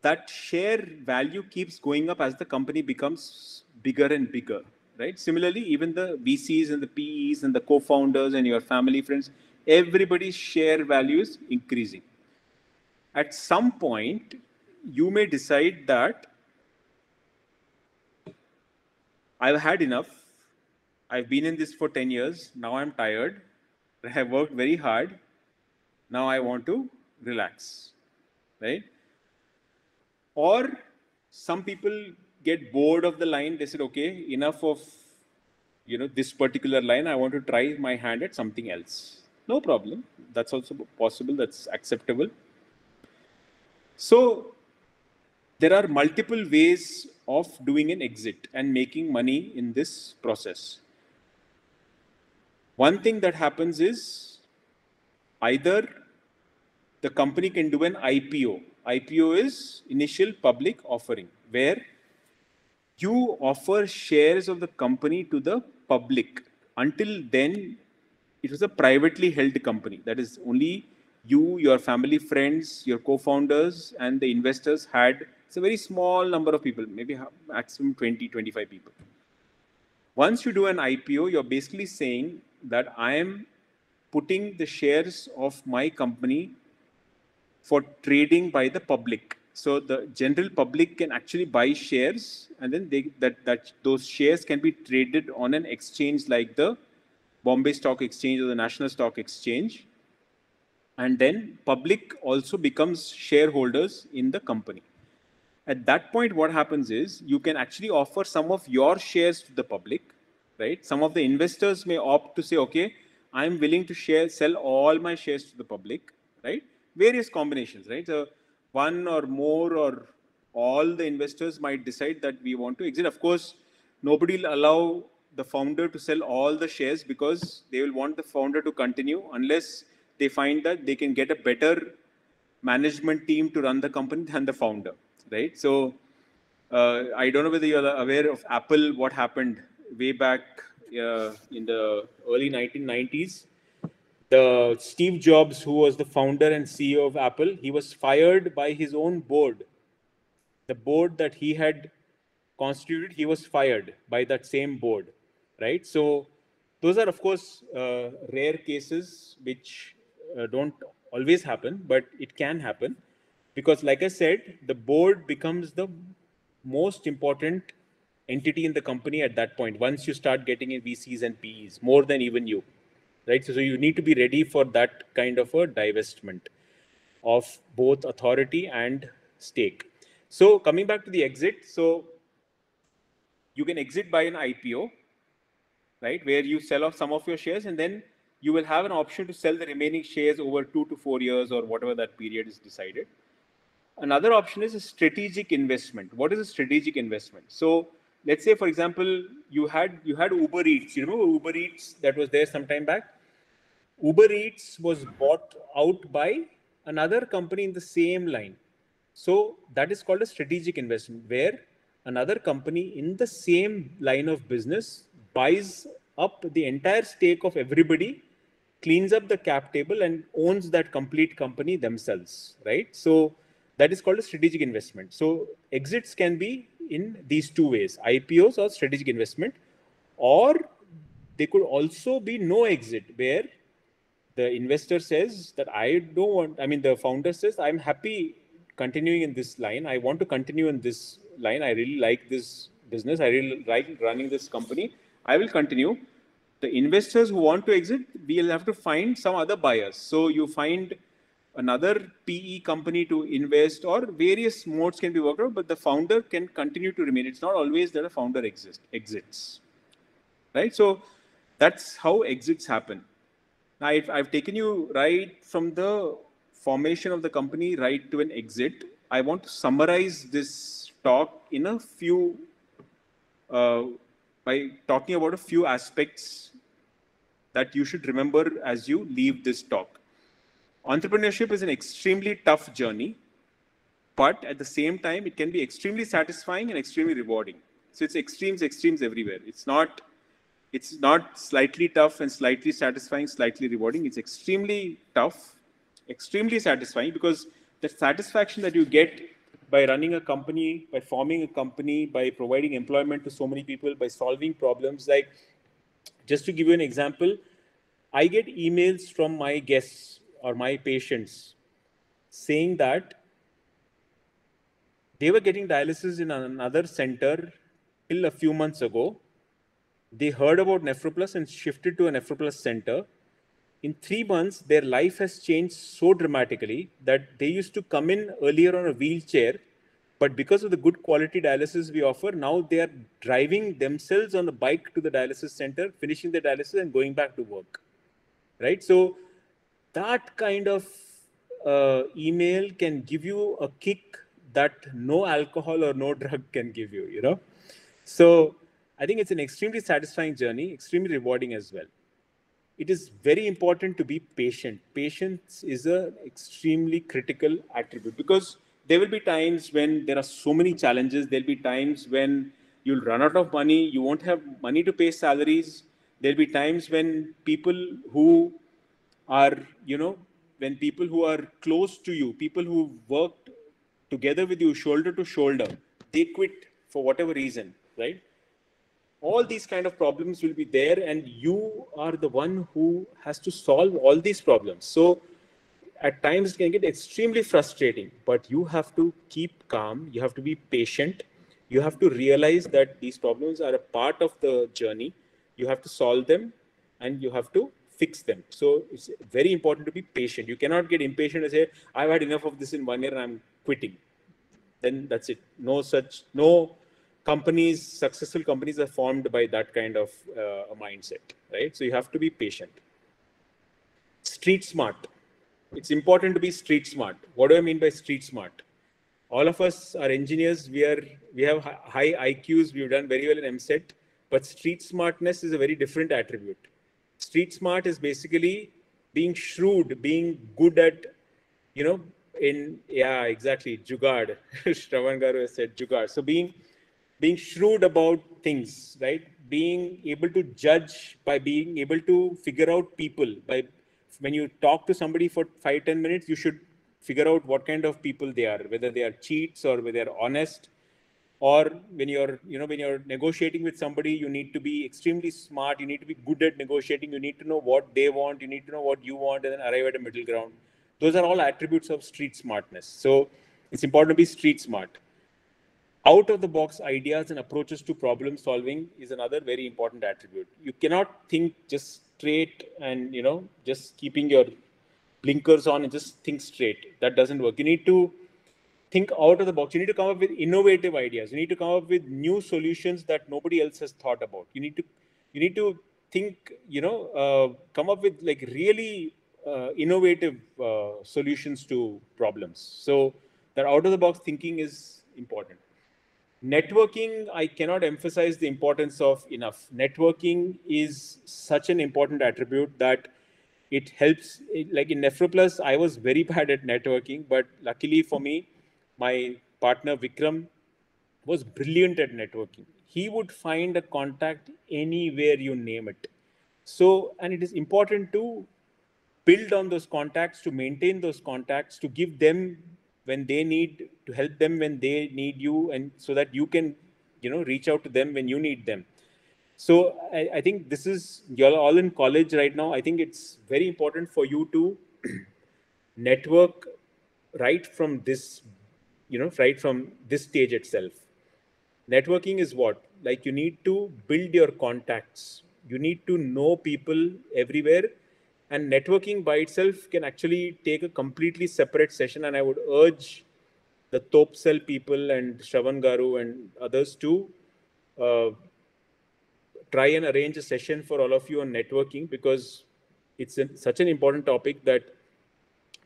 that share value keeps going up as the company becomes bigger and bigger, right? Similarly, even the VCs and the PEs and the co-founders and your family friends, everybody's share value is increasing. At some point, you may decide that I've had enough. I've been in this for 10 years. Now I'm tired. I have worked very hard. Now I want to relax, right? Or some people get bored of the line. They said, okay, enough of this particular line. I want to try my hand at something else. No problem. That's also possible. That's acceptable. So there are multiple ways of doing an exit and making money in this process. One thing that happens is either the company can do an IPO. IPO is initial public offering, where you offer shares of the company to the public. Until then, it was a privately held company. That is, only you, your family, friends, your co-founders, and the investors had. It's a very small number of people, maybe maximum 20, 25 people. Once you do an IPO, you're basically saying that I am putting the shares of my company for trading by the public. So the general public can actually buy shares, and then those shares can be traded on an exchange like the Bombay Stock Exchange or the National Stock Exchange. And then public also becomes shareholders in the company. At that point, what happens is you can actually offer some of your shares to the public, right? Some of the investors may opt to say, okay, I'm willing to sell all my shares to the public, right? Various combinations, right? So one or more or all the investors might decide that we want to exit. Of course, nobody will allow the founder to sell all the shares because they will want the founder to continue unless they find that they can get a better management team to run the company than the founder, right? So I don't know whether you're aware of Apple, what happened way back in the early 1990s. The Steve Jobs, who was the founder and CEO of Apple, he was fired by his own board. The board that he had constituted, he was fired by that same board, right? So those are, of course, rare cases which don't always happen, but it can happen because, like I said, the board becomes the most important entity in the company at that point. Once you start getting in VCs and PEs, more than even you, right? So you need to be ready for that kind of a divestment of both authority and stake. So coming back to the exit, so you can exit by an IPO, right, where you sell off some of your shares, and then you will have an option to sell the remaining shares over 2 to 4 years or whatever that period is decided. Another option is a strategic investment. What is a strategic investment? So let's say, for example, you had Uber Eats. You remember Uber Eats that was there some time back? Uber Eats was bought out by another company in the same line. So that is called a strategic investment, where another company in the same line of business buys up the entire stake of everybody, cleans up the cap table, and owns that complete company themselves, right? So that is called a strategic investment. So exits can be in these two ways: IPOs or strategic investment, or they could also be no exit, where the investor says that the founder says, I'm happy continuing in this line. I want to continue in this line. I really like this business. I really like running this company. I will continue. The investors who want to exit, we'll have to find some other buyers. So you find another PE company to invest, or various modes can be worked out, but the founder can continue to remain. It's not always that a founder exits, right? So that's how exits happen. Now, I've taken you right from the formation of the company right to an exit. I want to summarize this talk in a few, by talking about a few aspects that you should remember as you leave this talk. Entrepreneurship is an extremely tough journey, but at the same time, it can be extremely satisfying and extremely rewarding. So it's extremes everywhere. It's not It's not slightly tough and slightly satisfying, slightly rewarding. It's extremely tough, extremely satisfying, because the satisfaction that you get by running a company, by forming a company, by providing employment to so many people, by solving problems. Like, just to give you an example, I get emails from my guests or my patients saying that they were getting dialysis in another center till a few months ago. They heard about Nephroplus and shifted to a Nephroplus center. In 3 months, their life has changed so dramatically that they used to come in earlier on a wheelchair, but because of the good quality dialysis we offer, now they are driving themselves on the bike to the dialysis center, finishing the dialysis and going back to work, right? So that kind of email can give you a kick that no alcohol or no drug can give you, you know? So I think it's an extremely satisfying journey, extremely rewarding as well. It is very important to be patient. Patience is an extremely critical attribute, because there will be times when there are so many challenges. There'll be times when you'll run out of money. You won't have money to pay salaries. There'll be times when people who are, when people who are close to you, people who worked together with you shoulder to shoulder, they quit for whatever reason, right? All these kind of problems will be there, and you are the one who has to solve all these problems. So at times it can get extremely frustrating, but you have to keep calm, you have to be patient, you have to realize that these problems are a part of the journey, you have to solve them, and you have to fix them. So it's very important to be patient. You cannot get impatient and say, I've had enough of this in 1 year and I'm quitting. Then that's it. No companies, successful companies are formed by that kind of a mindset, right? So you have to be patient. Street smart. It's important to be street smart. What do I mean by street smart? All of us are engineers. We have high IQs. We've done very well in MSET, but street smartness is a very different attribute. Street smart is basically being shrewd, being good at, exactly, jugaad. Shravan Garu has said jugaad. So being shrewd about things, right? Being able to judge by being able to figure out people. When you talk to somebody for 5-10 minutes, you should figure out what kind of people they are, whether they are cheats or whether they are honest. Or when you're negotiating with somebody, you need to be extremely smart. You need to be good at negotiating. You need to know what they want. You need to know what you want, and then arrive at a middle ground. Those are all attributes of street smartness. So it's important to be street smart. Out of the box ideas and approaches to problem solving is another very important attribute. You cannot think just straight and, just keeping your blinkers on and just think straight. That doesn't work. You need to think out of the box. You need to come up with innovative ideas. You need to come up with new solutions that nobody else has thought about. You need to think, come up with like really innovative solutions to problems. So that out of the box thinking is important. Networking, I cannot emphasize the importance of enough. Networking is such an important attribute that it helps. Like in Nephroplus, I was very bad at networking, but luckily for me, my partner Vikram was brilliant at networking. He would find a contact anywhere you name it. So, and it is important to build on those contacts, to maintain those contacts, to give them when they need, to help them when they need you, and so that you can, reach out to them when you need them. So I think this is, you're all in college right now. I think it's very important for you to network right from this, right from this stage itself. Networking is what? Like, you need to build your contacts. You need to know people everywhere. And networking by itself can actually take a completely separate session. And I would urge the Thop Cell people and Shravan Garu and others to try and arrange a session for all of you on networking, because it's such an important topic that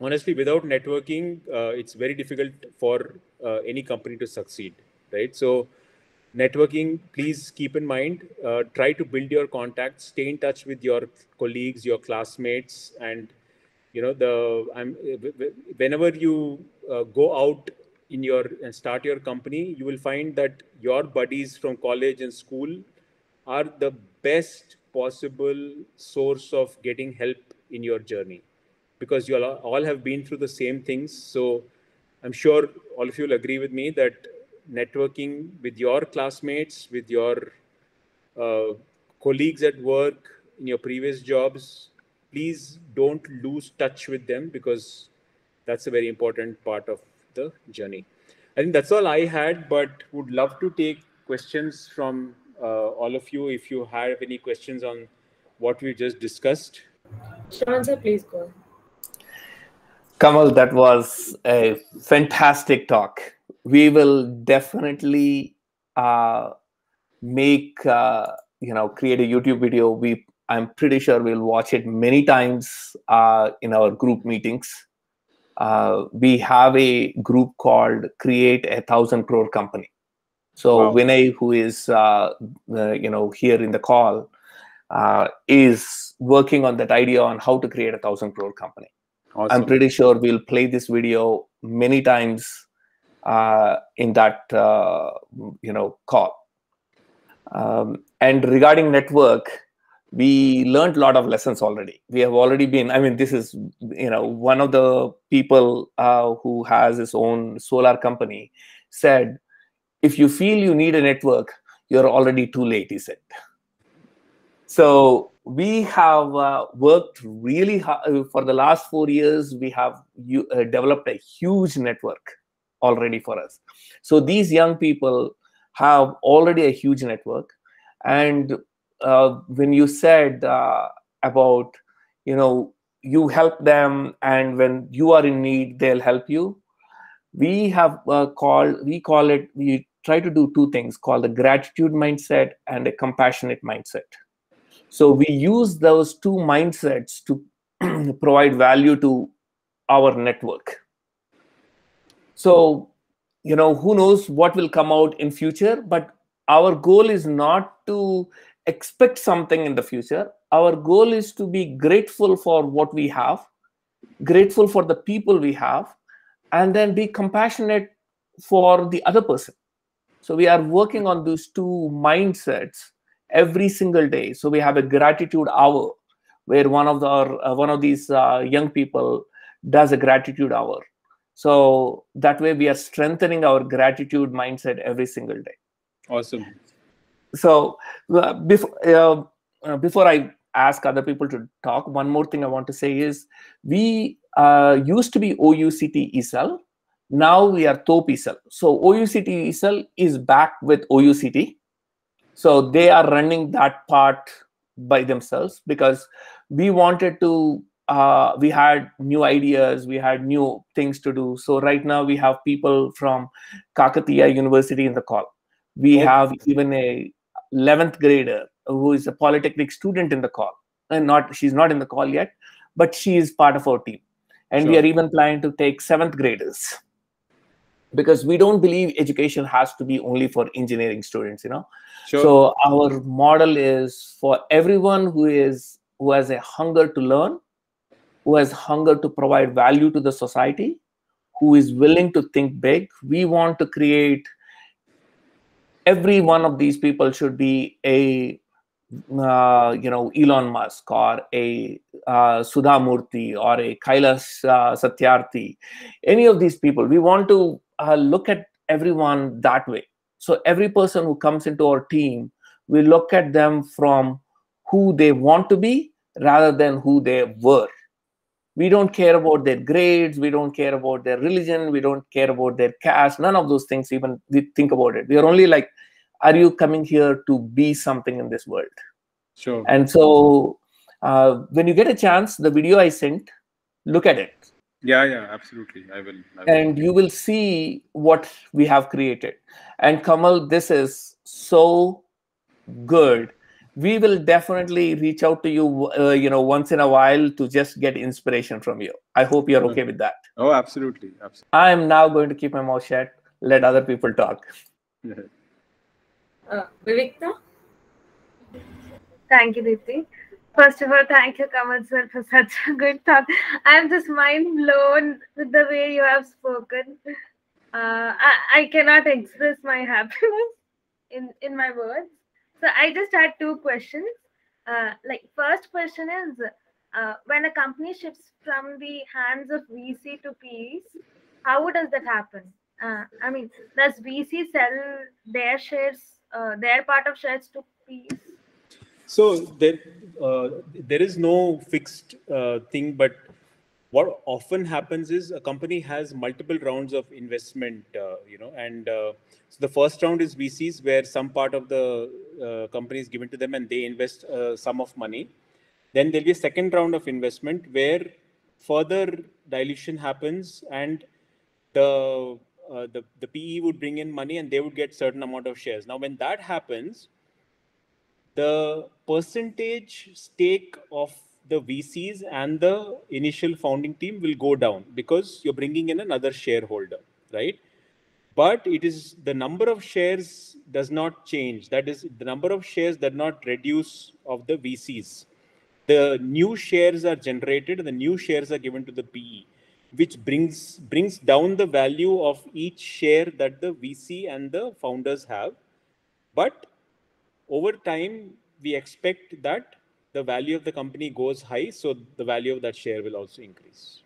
honestly, without networking, it's very difficult for any company to succeed, right? So networking, please keep in mind, try to build your contacts, stay in touch with your colleagues, your classmates, and whenever you go out and start your company, you will find that your buddies from college and school are the best possible source of getting help in your journey, because you all have been through the same things. So I'm sure all of you will agree with me that networking with your classmates, with your uh, colleagues at work, in your previous jobs, please don't lose touch with them, because that's a very important part of the journey. I think that's all I had, but would love to take questions from all of you if you have any questions on what we just discussed. Shravan sir, please go. Kamal, that was a fantastic talk. We will definitely make create a YouTube video. I'm pretty sure we'll watch it many times in our group meetings. We have a group called Create a 1,000 Crore Company. So Wow. Vinay, who is here in the call, is working on that idea on how to create a 1,000 crore company. Awesome. I'm pretty sure we'll play this video many times in that call. And regarding network, we learned a lot of lessons already. We have already been. I mean, this is one of the people who has his own solar company said, if you feel you need a network, you're already too late, he said. So we have worked really hard. For the last 4 years. We have developed a huge network already for us. So these young people have already a huge network. And when you said about, you help them, and when you are in need, they'll help you. We have we try to do two things called the gratitude mindset and a compassionate mindset. So we use those two mindsets to provide value to our network. So, who knows what will come out in future, but our goal is not to expect something in the future. Our goal is to be grateful for what we have, grateful for the people we have, and then be compassionate for the other person. So we are working on these two mindsets every single day. So we have a gratitude hour where one of these young people does a gratitude hour. So that way we are strengthening our gratitude mindset every single day. Awesome. So before I ask other people to talk, one more thing I want to say is we used to be OUCT ESL. Now we are Thop ESL. So OUCT ESL is back with OUCT. So they are running that part by themselves because we wanted to, we had new ideas, we had new things to do. So right now we have people from Kakatiya University in the call. We have even a 11th grader who is a polytechnic student in the call. And she's not in the call yet, but she is part of our team. And we are even planning to take 7th graders, because we don't believe education has to be only for engineering students, Sure. So our model is for everyone who has a hunger to learn, who has hunger to provide value to the society, who is willing to think big. We want to create, every one of these people should be a Elon Musk or a Sudha Murthy or a Kailash Satyarthi. Any of these people, we want to look at everyone that way. So every person who comes into our team, we look at them from who they want to be rather than who they were. We don't care about their grades. We don't care about their religion. We don't care about their caste. None of those things even we think about it. We are only like, are you coming here to be something in this world? Sure. And so when you get a chance, the video I sent, look at it. Yeah, absolutely. I will. And you will see what we have created. And Kamal, this is so good. We will definitely reach out to you, once in a while to just get inspiration from you. I hope you're okay with that. Oh, absolutely. I am now going to keep my mouth shut, let other people talk. Vivikta? Thank you, Deepti. First of all, thank you, Kamal sir, for such a good talk. I'm just mind blown with the way you have spoken. I cannot express my happiness in my words. So I just had two questions. First question is, when a company shifts from the hands of VC to PEs, how does that happen? I mean, does VC sell their shares, their part of shares to PEs? So there is no fixed thing, but what often happens is a company has multiple rounds of investment, and so the first round is VCs, where some part of the company is given to them and they invest a sum of money. Then there'll be a second round of investment where further dilution happens, and the PE would bring in money and they would get certain amount of shares. Now, when that happens, the percentage stake of the VCs and the initial founding team will go down because you're bringing in another shareholder, right? But it is the number of shares does not change. That is, the number of shares does not reduce of the VCs. The new shares are generated and the new shares are given to the PE, which brings down the value of each share that the VC and the founders have. But over time, we expect that the value of the company goes high, so the value of that share will also increase.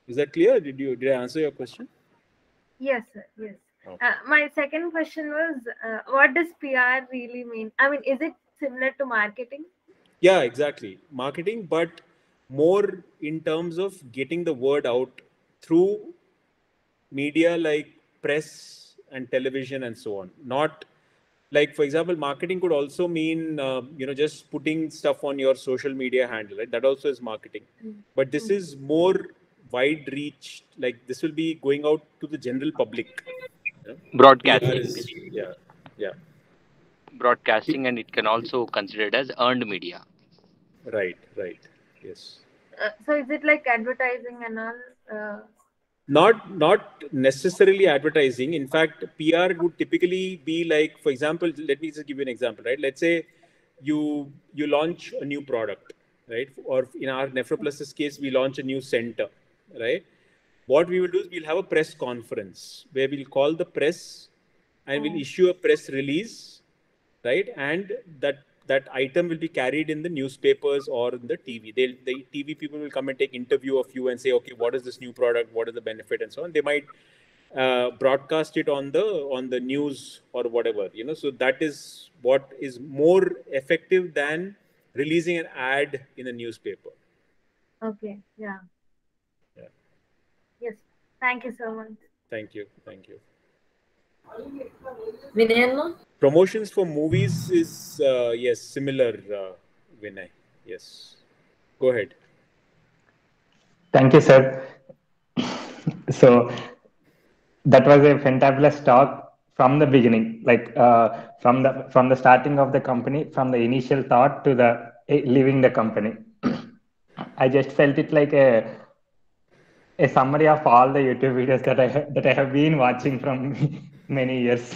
Is that clear? Did I answer your question? Yes, sir. Yes. Okay. My second question was, what does PR really mean? I mean, is it similar to marketing? Yeah, exactly. Marketing, but more in terms of getting the word out through media like press and television and so on. Not like, for example, marketing could also mean just putting stuff on your social media handle, right? That also is marketing. But this is more wide reach. Like, this will be going out to the general public. Broadcasting, PR is, basically. yeah, Broadcasting, and it can also considered as earned media. right, yes. So is it like advertising and all? Not necessarily advertising. In fact, PR would typically be like, for example, let me just give you an example, right? Let's say you launch a new product, right? Or in our Nephroplus's case, we launch a new center, right? What we will do is we'll have a press conference where we'll call the press and we'll issue a press release, right? And that item will be carried in the newspapers or in the TV. The TV people will come and take interview of you and say, okay, what is this new product? What is the benefit and so on. They might broadcast it on the news or whatever, So that is what is more effective than releasing an ad in a newspaper. Okay. Yeah. Yeah. Yes. Thank you so much. Thank you. Vinay? Promotions for movies is, yes, similar, Vinay. Yes. Go ahead. Thank you, sir. So that was a fantabulous talk from the beginning, like from the starting of the company, from the initial thought to the leaving the company. I just felt it like a summary of all the YouTube videos that I have been watching from many years.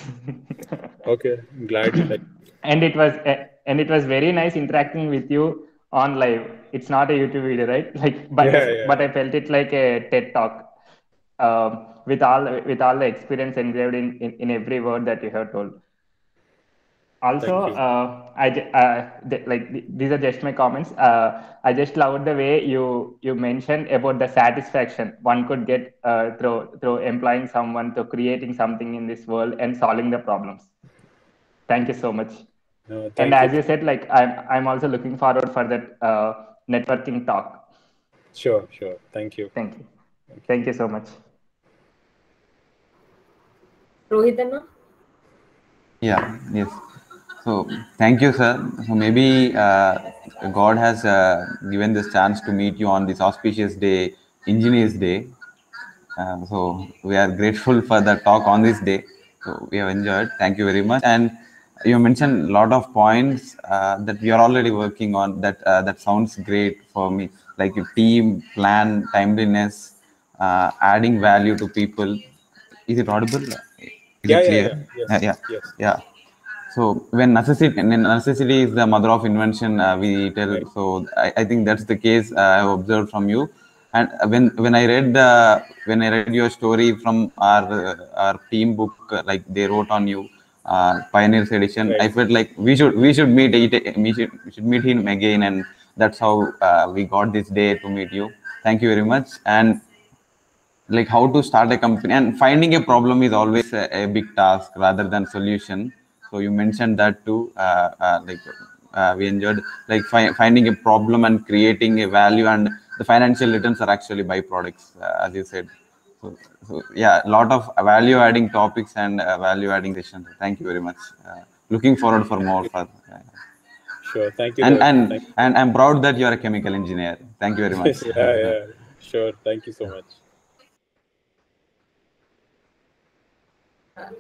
Okay, I'm glad you like. And it was very nice interacting with you on live. It's not a YouTube video, right? But I felt it like a TED talk, with all the experience engraved in every word that you have told. Also, these are just my comments. I just loved the way you mentioned about the satisfaction one could get through employing someone, to creating something in this world and solving the problems. Thank you so much. And as you said, like I'm also looking forward for that networking talk. Sure. Thank you. Thank you so much. Rohit? Yeah. Yes. So thank you, sir. So maybe God has given this chance to meet you on this auspicious day, Engineers Day. So we are grateful for the talk on this day. So we have enjoyed. Thank you very much. And you mentioned a lot of points that we are already working on. That sounds great for me. Like a team, plan, timeliness, adding value to people. Is it audible? Is it clear? Yes. Yeah. So when necessity is the mother of invention, we tell. Right. So I think that's the case I have observed from you. And when I read your story from our team book, like they wrote on you, Pioneers Edition. Right. I felt like we should meet we should meet him again, and that's how we got this day to meet you. Thank you very much. And like how to start a company and finding a problem is always a big task rather than solution. So you mentioned that too. We enjoyed like finding a problem and creating a value, and the financial returns are actually byproducts, as you said. So yeah, a lot of value adding topics and value adding sessions. Thank you very much. Looking forward for more. Sure. Thank you. And I'm proud that you are a chemical engineer. Thank you very much. Yeah. Sure. Thank you so much.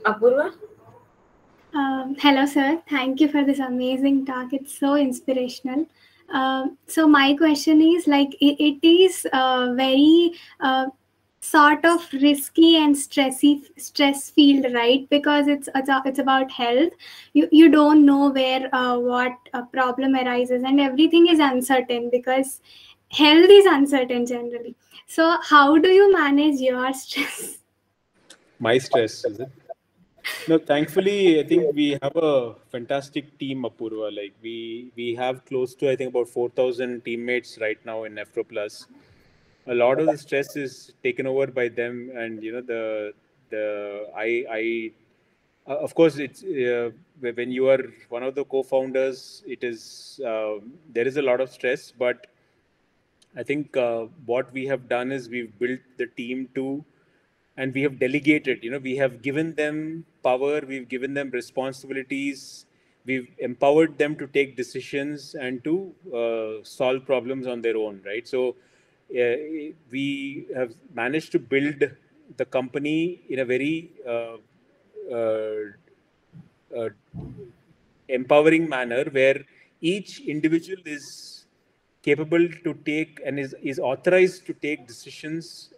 Apurva? Hello, sir. Thank you for this amazing talk. It's so inspirational. So my question is like it is very sort of risky and stress field, right? Because it's about health. You don't know where what problem arises, and everything is uncertain because health is uncertain generally. So how do you manage your stress? My stress, is it? No, thankfully, I think we have a fantastic team, Apurva. Like we have close to, I think, about 4,000 teammates right now in Nefro Plus. A lot of the stress is taken over by them, and of course it's when you are one of the co-founders, it is there is a lot of stress, but I think what we have done is we've built the team to, and we have delegated, we have given them power, we've given them responsibilities, we've empowered them to take decisions and to solve problems on their own, right? So we have managed to build the company in a very empowering manner where each individual is capable to take and is authorized to take decisions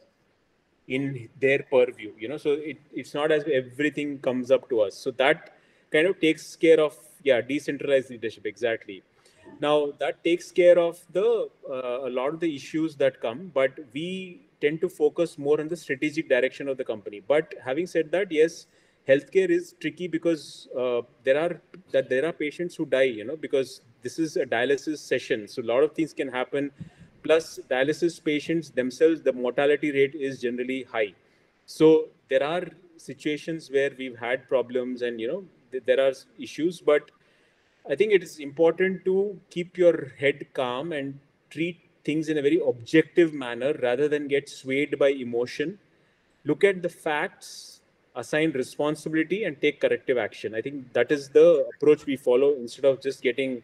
in their purview, so it's not as if everything comes up to us. So that kind of takes care of, decentralized leadership. Exactly. Now that takes care of the a lot of the issues that come, but we tend to focus more on the strategic direction of the company. But having said that, yes, healthcare is tricky because there are patients who die, because this is a dialysis session, so a lot of things can happen. Plus, dialysis patients themselves, the mortality rate is generally high. So there are situations where we've had problems, and there are issues, but I think it is important to keep your head calm and treat things in a very objective manner rather than get swayed by emotion. Look at the facts, assign responsibility, and take corrective action. I think that is the approach we follow instead of just getting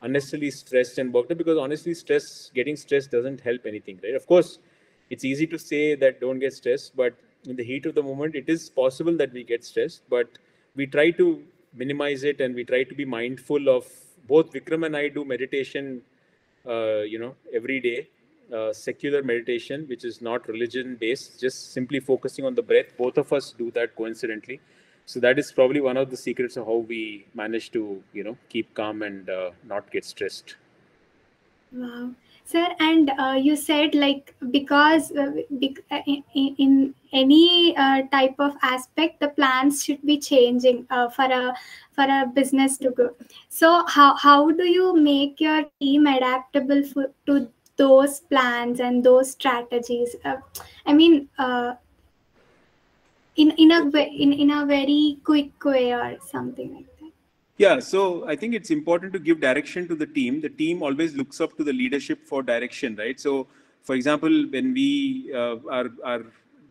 unnecessarily stressed and worked up, because honestly, getting stressed doesn't help anything, right? Of course, it's easy to say that don't get stressed, but in the heat of the moment, it is possible that we get stressed, but we try to minimize it, and we try to be mindful of both. Vikram and I do meditation, every day, secular meditation, which is not religion based, just simply focusing on the breath. Both of us do that coincidentally. So that is probably one of the secrets of how we manage to, keep calm and not get stressed. Wow, sir, and you said like because in any type of aspect, the plans should be changing for a business to grow. So how do you make your team adaptable to those plans and those strategies? I mean, in a very quick way or something like that. Yeah, so I think it's important to give direction to the team. The team always looks up to the leadership for direction, right? So, for example, when we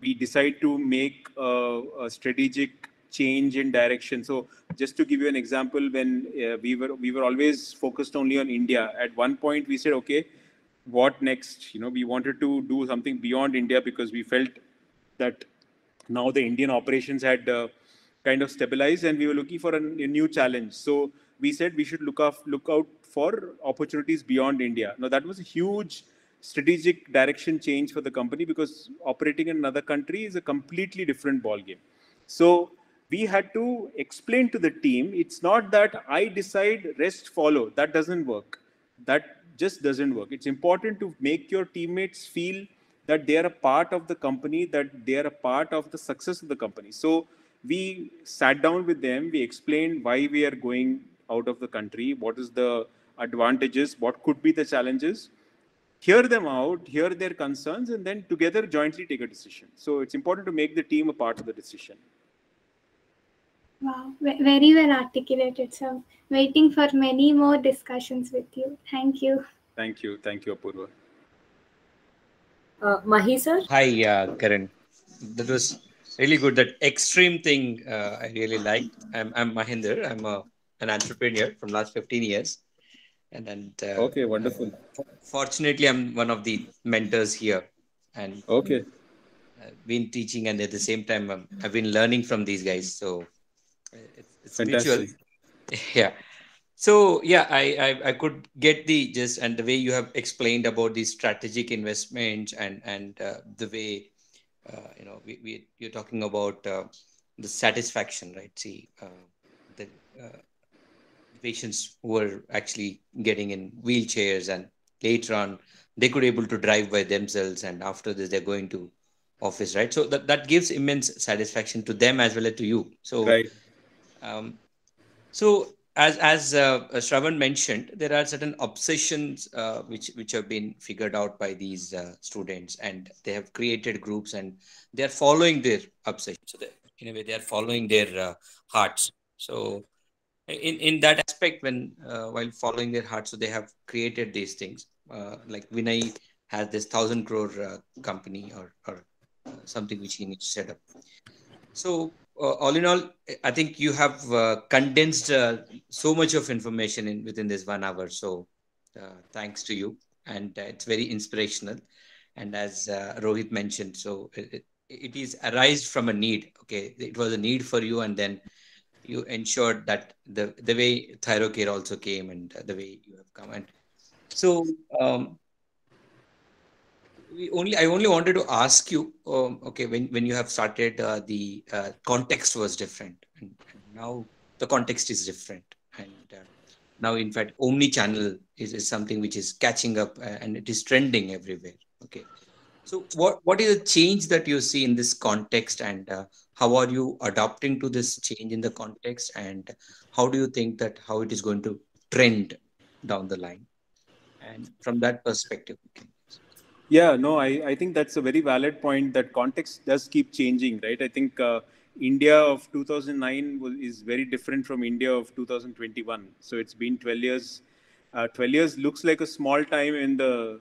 we decide to make a strategic change in direction. So, just to give you an example, when we were always focused only on India. At one point, we said, okay, what next? We wanted to do something beyond India because we felt that now the Indian operations had kind of stabilized, and we were looking for a new challenge. So we said we should look out for opportunities beyond India. Now that was a huge strategic direction change for the company, because operating in another country is a completely different ballgame. So we had to explain to the team, it's not that I decide, rest follow. That doesn't work. That just doesn't work. It's important to make your teammates feel that they are a part of the company, that they are a part of the success of the company. So we sat down with them, we explained why we are going out of the country, what is the advantages, what could be the challenges, hear them out, hear their concerns, and then together jointly take a decision. So it's important to make the team a part of the decision. Wow, very well articulated. So, waiting for many more discussions with you. Thank you. Thank you, Apurva. Mahi sir? Hi, Karan. That was really good. That extreme thing I really liked. I'm Mahinder. I'm an entrepreneur from last 15 years. And okay, wonderful. Fortunately, I'm one of the mentors here. And okay, I've been teaching, and at the same time, I've been learning from these guys. So it's fantastic. mutual. Yeah. So yeah, I could get the gist and the way you have explained about the strategic investment and the way you're talking about the satisfaction, right? See, the patients who were actually getting in wheelchairs, and later on they could able to drive by themselves, and after this they're going to office, right? So that gives immense satisfaction to them as well as to you. So right. So as Shravan mentioned, there are certain obsessions which have been figured out by these students, and they have created groups, and they are following their obsession. So in a way, they are following their hearts. So in that aspect, when while following their hearts, so they have created these things. Like Vinay has this 1,000 crore company or something which he needs to set up. So all in all, I think you have condensed so much of information within this 1 hour. So thanks to you, and it's very inspirational. And as Rohit mentioned, so it is arised from a need. Okay, it was a need for you, and then you ensured that the way ThyroCare also came, and the way you have come. And so I only wanted to ask you, okay, when you have started, the context was different, and now the context is different, and now in fact omni-channel is something which is catching up, and it is trending everywhere. Okay, so what is the change that you see in this context, and how are you adapting to this change in the context, and how do you think that how it is going to trend down the line, and from that perspective? Yeah, no, I think that's a very valid point, that context does keep changing, right? I think India of 2009 is very different from India of 2021. So it's been 12 years. 12 years looks like a small time in the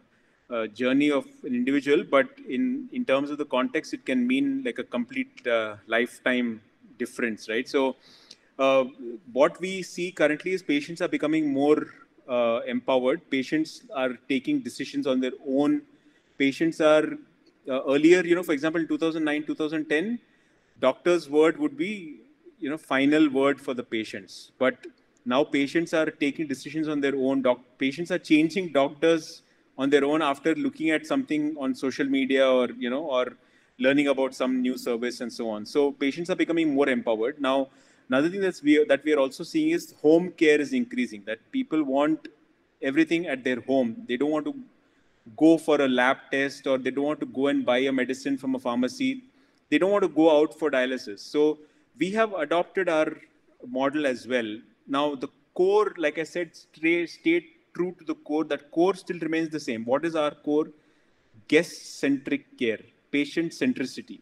journey of an individual, but in terms of the context, it can mean like a complete lifetime difference, right? So what we see currently is patients are becoming more empowered. Patients are taking decisions on their own. Patients are earlier, for example, in 2009, 2010, doctor's word would be, final word for the patients. But now patients are taking decisions on their own. Patients are changing doctors on their own after looking at something on social media, or learning about some new service and so on. So patients are becoming more empowered. Now, another thing that we are also seeing is home care is increasing, that people want everything at their home. They don't want to go for a lab test, or they don't want to go and buy a medicine from a pharmacy. They don't want to go out for dialysis. So we have adopted our model as well. Now the core, like I said, stay true to the core. That core still remains the same. What is our core? Guest-centric care, patient centricity.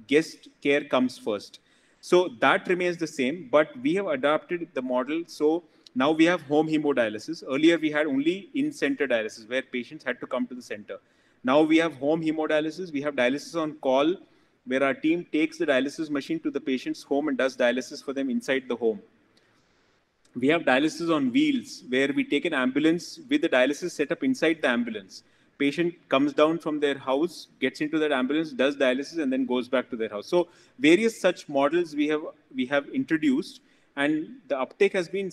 Guest care comes first. So that remains the same, but we have adapted the model. So now we have home hemodialysis. Earlier we had only in-center dialysis, where patients had to come to the center. Now we have home hemodialysis. We have dialysis on call, where our team takes the dialysis machine to the patient's home and does dialysis for them inside the home. We have dialysis on wheels, where we take an ambulance with the dialysis setup inside the ambulance. Patient comes down from their house, gets into that ambulance, does dialysis, and then goes back to their house. So various such models we have introduced, and the uptake has been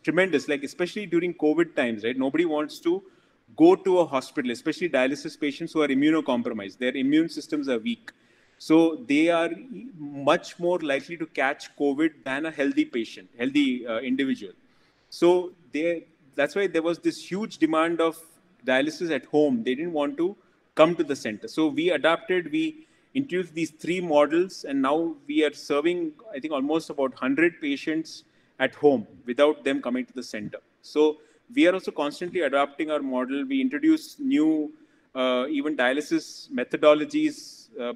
tremendous. Like especially during COVID times, right? Nobody wants to go to a hospital, especially dialysis patients who are immunocompromised. Their immune systems are weak. So they are much more likely to catch COVID than a healthy patient, healthy individual. So that's why there was this huge demand of dialysis at home. They didn't want to come to the center. So we adapted, we introduced these three models, and now we are serving, I think, almost about 100 patients at home without them coming to the center. So we are also constantly adapting our model. We introduce new even dialysis methodologies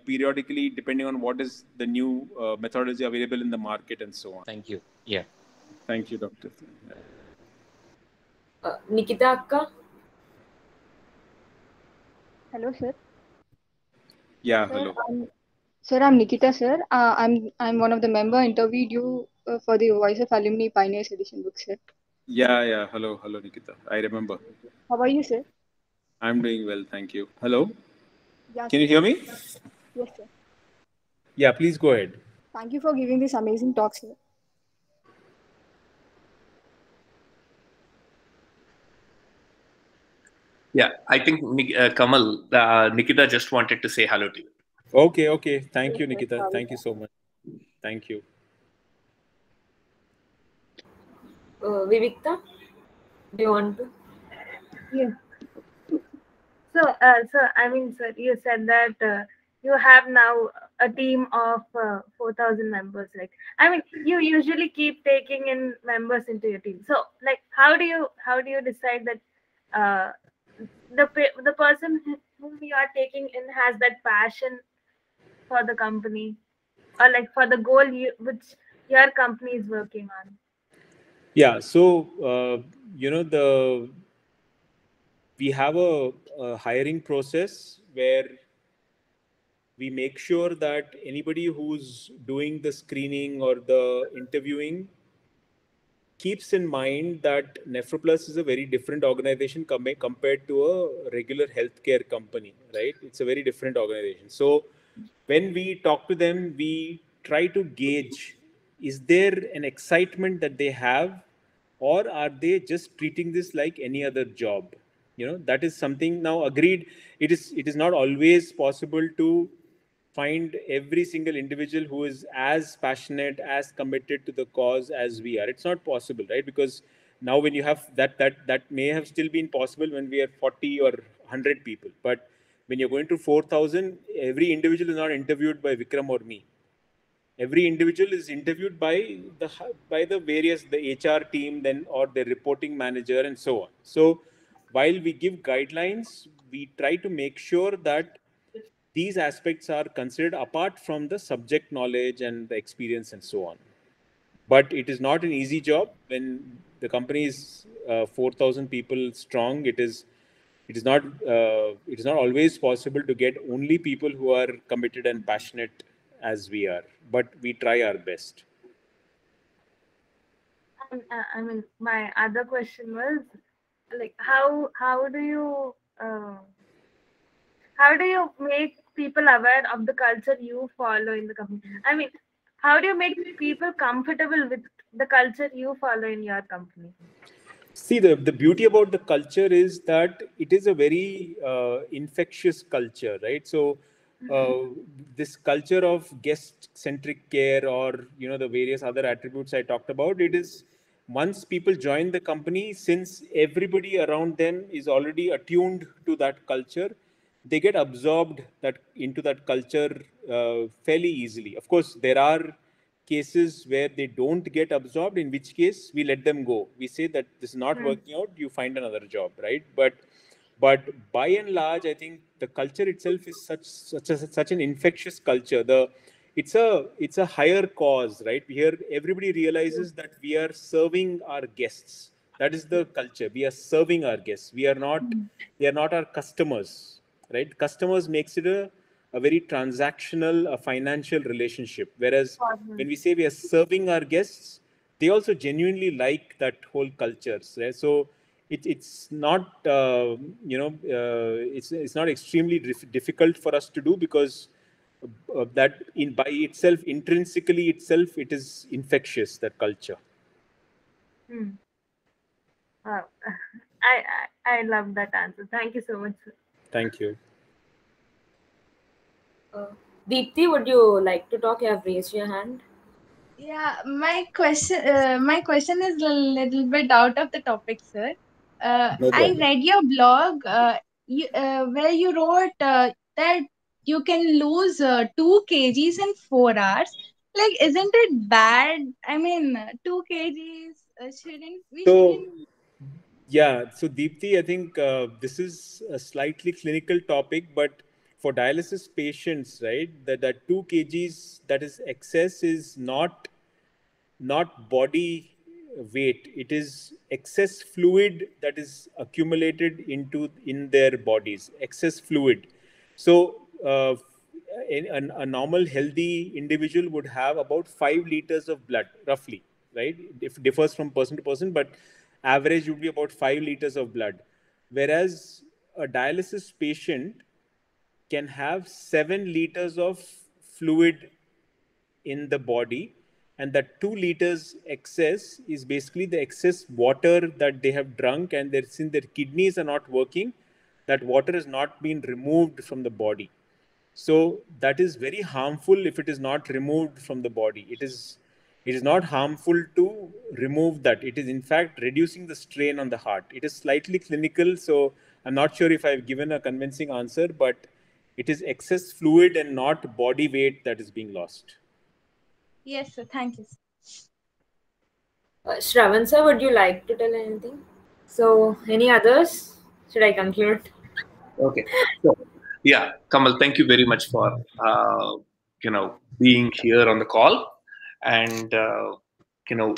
periodically, depending on what is the new methodology available in the market and so on. Thank you. Yeah. Thank you, Doctor. Nikita Akka? Hello, sir. Yeah, Sir, hello. I'm Nikita, sir. I'm one of the member interviewed you for the Voice of Alumni Pioneers Edition book, sir. Yeah. Hello, Nikita. I remember. How are you, sir? I'm doing well, thank you. Hello? Yeah, Can sir. you hear me? Yes, sir. Yeah, please go ahead. Thank you for giving this amazing talk, sir. Yeah, I think Kamal, Nikita just wanted to say hello to you. Okay. Thank Yes, you, sir. Nikita. Sorry, Thank you sir. so much. Thank you. Vivikta? Do you want to? Yes. So, I mean, sir, you said that you have now a team of 4,000 members. Like, I mean, you usually keep taking in members into your team. So, like, how do you decide that uh, the person whom you are taking in has that passion for the company, or like for the goal which your company is working on? Yeah, so we have a hiring process where we make sure that anybody who's doing the screening or the interviewing keeps in mind that Nephroplus is a very different organization compared to a regular healthcare company, right? It's a very different organization. So when we talk to them, we try to gauge, is there an excitement that they have, or are they just treating this like any other job? That is something. Now, agreed, it is not always possible to find every single individual who is as passionate, as committed to the cause as we are. It's not possible, right? Because now when you have that may have still been possible when we are 40 or 100 people. But when you're going to 4,000, every individual is not interviewed by Vikram or me. Every individual is interviewed by the various, the HR team, then, or the reporting manager, and so on. So while we give guidelines, we try to make sure that these aspects are considered apart from the subject knowledge and the experience and so on. But it is not an easy job when the company is 4,000 people strong. It is not always possible to get only people who are committed and passionate as we are, but we try our best. And I mean, my other question was like, how do you make people aware of the culture you follow in the company? I mean, how do you make people comfortable with the culture you follow in your company? See, the beauty about the culture is that it is a very infectious culture, right? So, this culture of guest-centric care, or the various other attributes I talked about, it is, once people join the company, since everybody around them is already attuned to that culture, they get absorbed into that culture fairly easily. Of course, there are cases where they don't get absorbed, in which case we let them go. We say that this is not working out, you find another job, right? But by and large, I think the culture itself is such an infectious culture. It's a higher cause, right? Here everybody realizes that we are serving our guests. That is the culture. We are serving our guests. They are not our customers, right? Customers makes it a very transactional, a financial relationship. Whereas when we say we are serving our guests, they also genuinely like that whole culture, right? So it's not it's not extremely difficult for us to do, because that in by itself, intrinsically itself, it is infectious, that culture. Hmm. Wow. I love that answer. Thank you so much, sir. Thank you. Deepthi, would you like to talk? You have raised your hand. Yeah, my question is a little bit out of the topic, sir. No I problem. read your blog, where you wrote that you can lose 2 kgs in 4 hours. Like, isn't it bad? I mean, 2 kgs we So, shouldn't. yeah, so Deepthi, I think this is a slightly clinical topic, but for dialysis patients, right, that 2 kgs that is excess is not body weight. It is excess fluid that is accumulated in their bodies, excess fluid. So a normal healthy individual would have about 5 liters of blood roughly, right? It differs from person to person, but average would be about 5 liters of blood, whereas a dialysis patient can have 7 liters of fluid in the body, and that 2 liters excess is basically the excess water that they have drunk, and since their kidneys are not working, that water has not been removed from the body. So that is very harmful if it is not removed from the body. It is not harmful to remove that. It is in fact reducing the strain on the heart. It is slightly clinical, so I'm not sure if I've given a convincing answer, but it is excess fluid and not body weight that is being lost. Yes, sir. Thank you. Shravan sir, would you like to tell anything? So, any others? Should I conclude? Okay. So, yeah, Kamal, thank you very much for being here on the call, and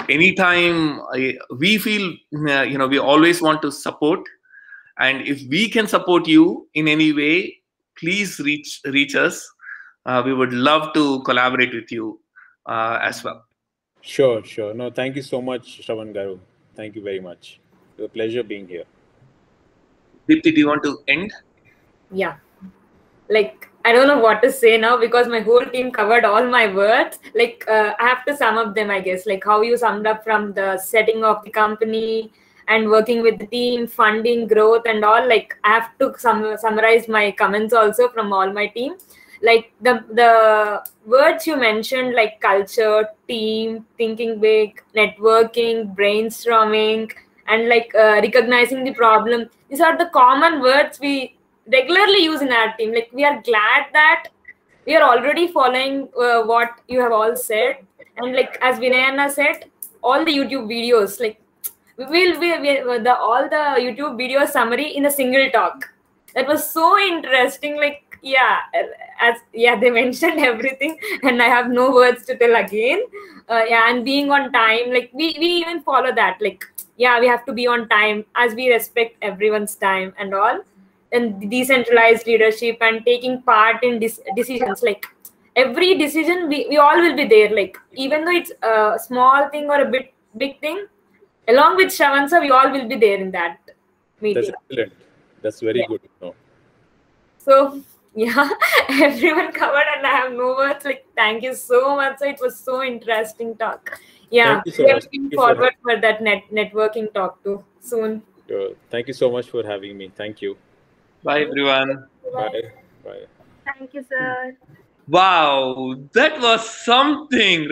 anytime we feel we always want to support, and if we can support you in any way, please reach us. We would love to collaborate with you as well. Sure, sure. No, thank you so much, Shravan Garu. Thank you very much. It was a pleasure being here. Deepthi, do you want to end? Yeah. Like, I don't know what to say now because my whole team covered all my words. Like, I have to sum up them, I guess. Like, how you summed up from the setting of the company and working with the team, funding, growth, and all. Like, I have to summarize my comments also from all my team. Like, the words you mentioned, like culture, team, thinking big, networking, brainstorming, and like recognizing the problem. These are the common words we regularly use in our team. Like, we are glad that we are already following what you have all said, and like as Vinayana said, all the YouTube videos, like all the YouTube video summary in a single talk. That was so interesting. Like, yeah, they mentioned everything, and I have no words to tell again. Yeah, and being on time, like we even follow that. Like, yeah, we have to be on time as we respect everyone's time and all. And decentralized leadership and taking part in decisions, like every decision we all will be there, like even though it's a small thing or a big thing, along with Shravan sir, we all will be there in that meeting. That's excellent. That's very good to know. So yeah, everyone covered, and I have no words. Like, thank you so much. So it was so interesting talk. Yeah, Thank you so we are much. looking forward for that networking talk too soon. Sure. Thank you so much for having me. Thank you. Bye, everyone. Bye. Bye. Thank you, sir. Wow, that was something.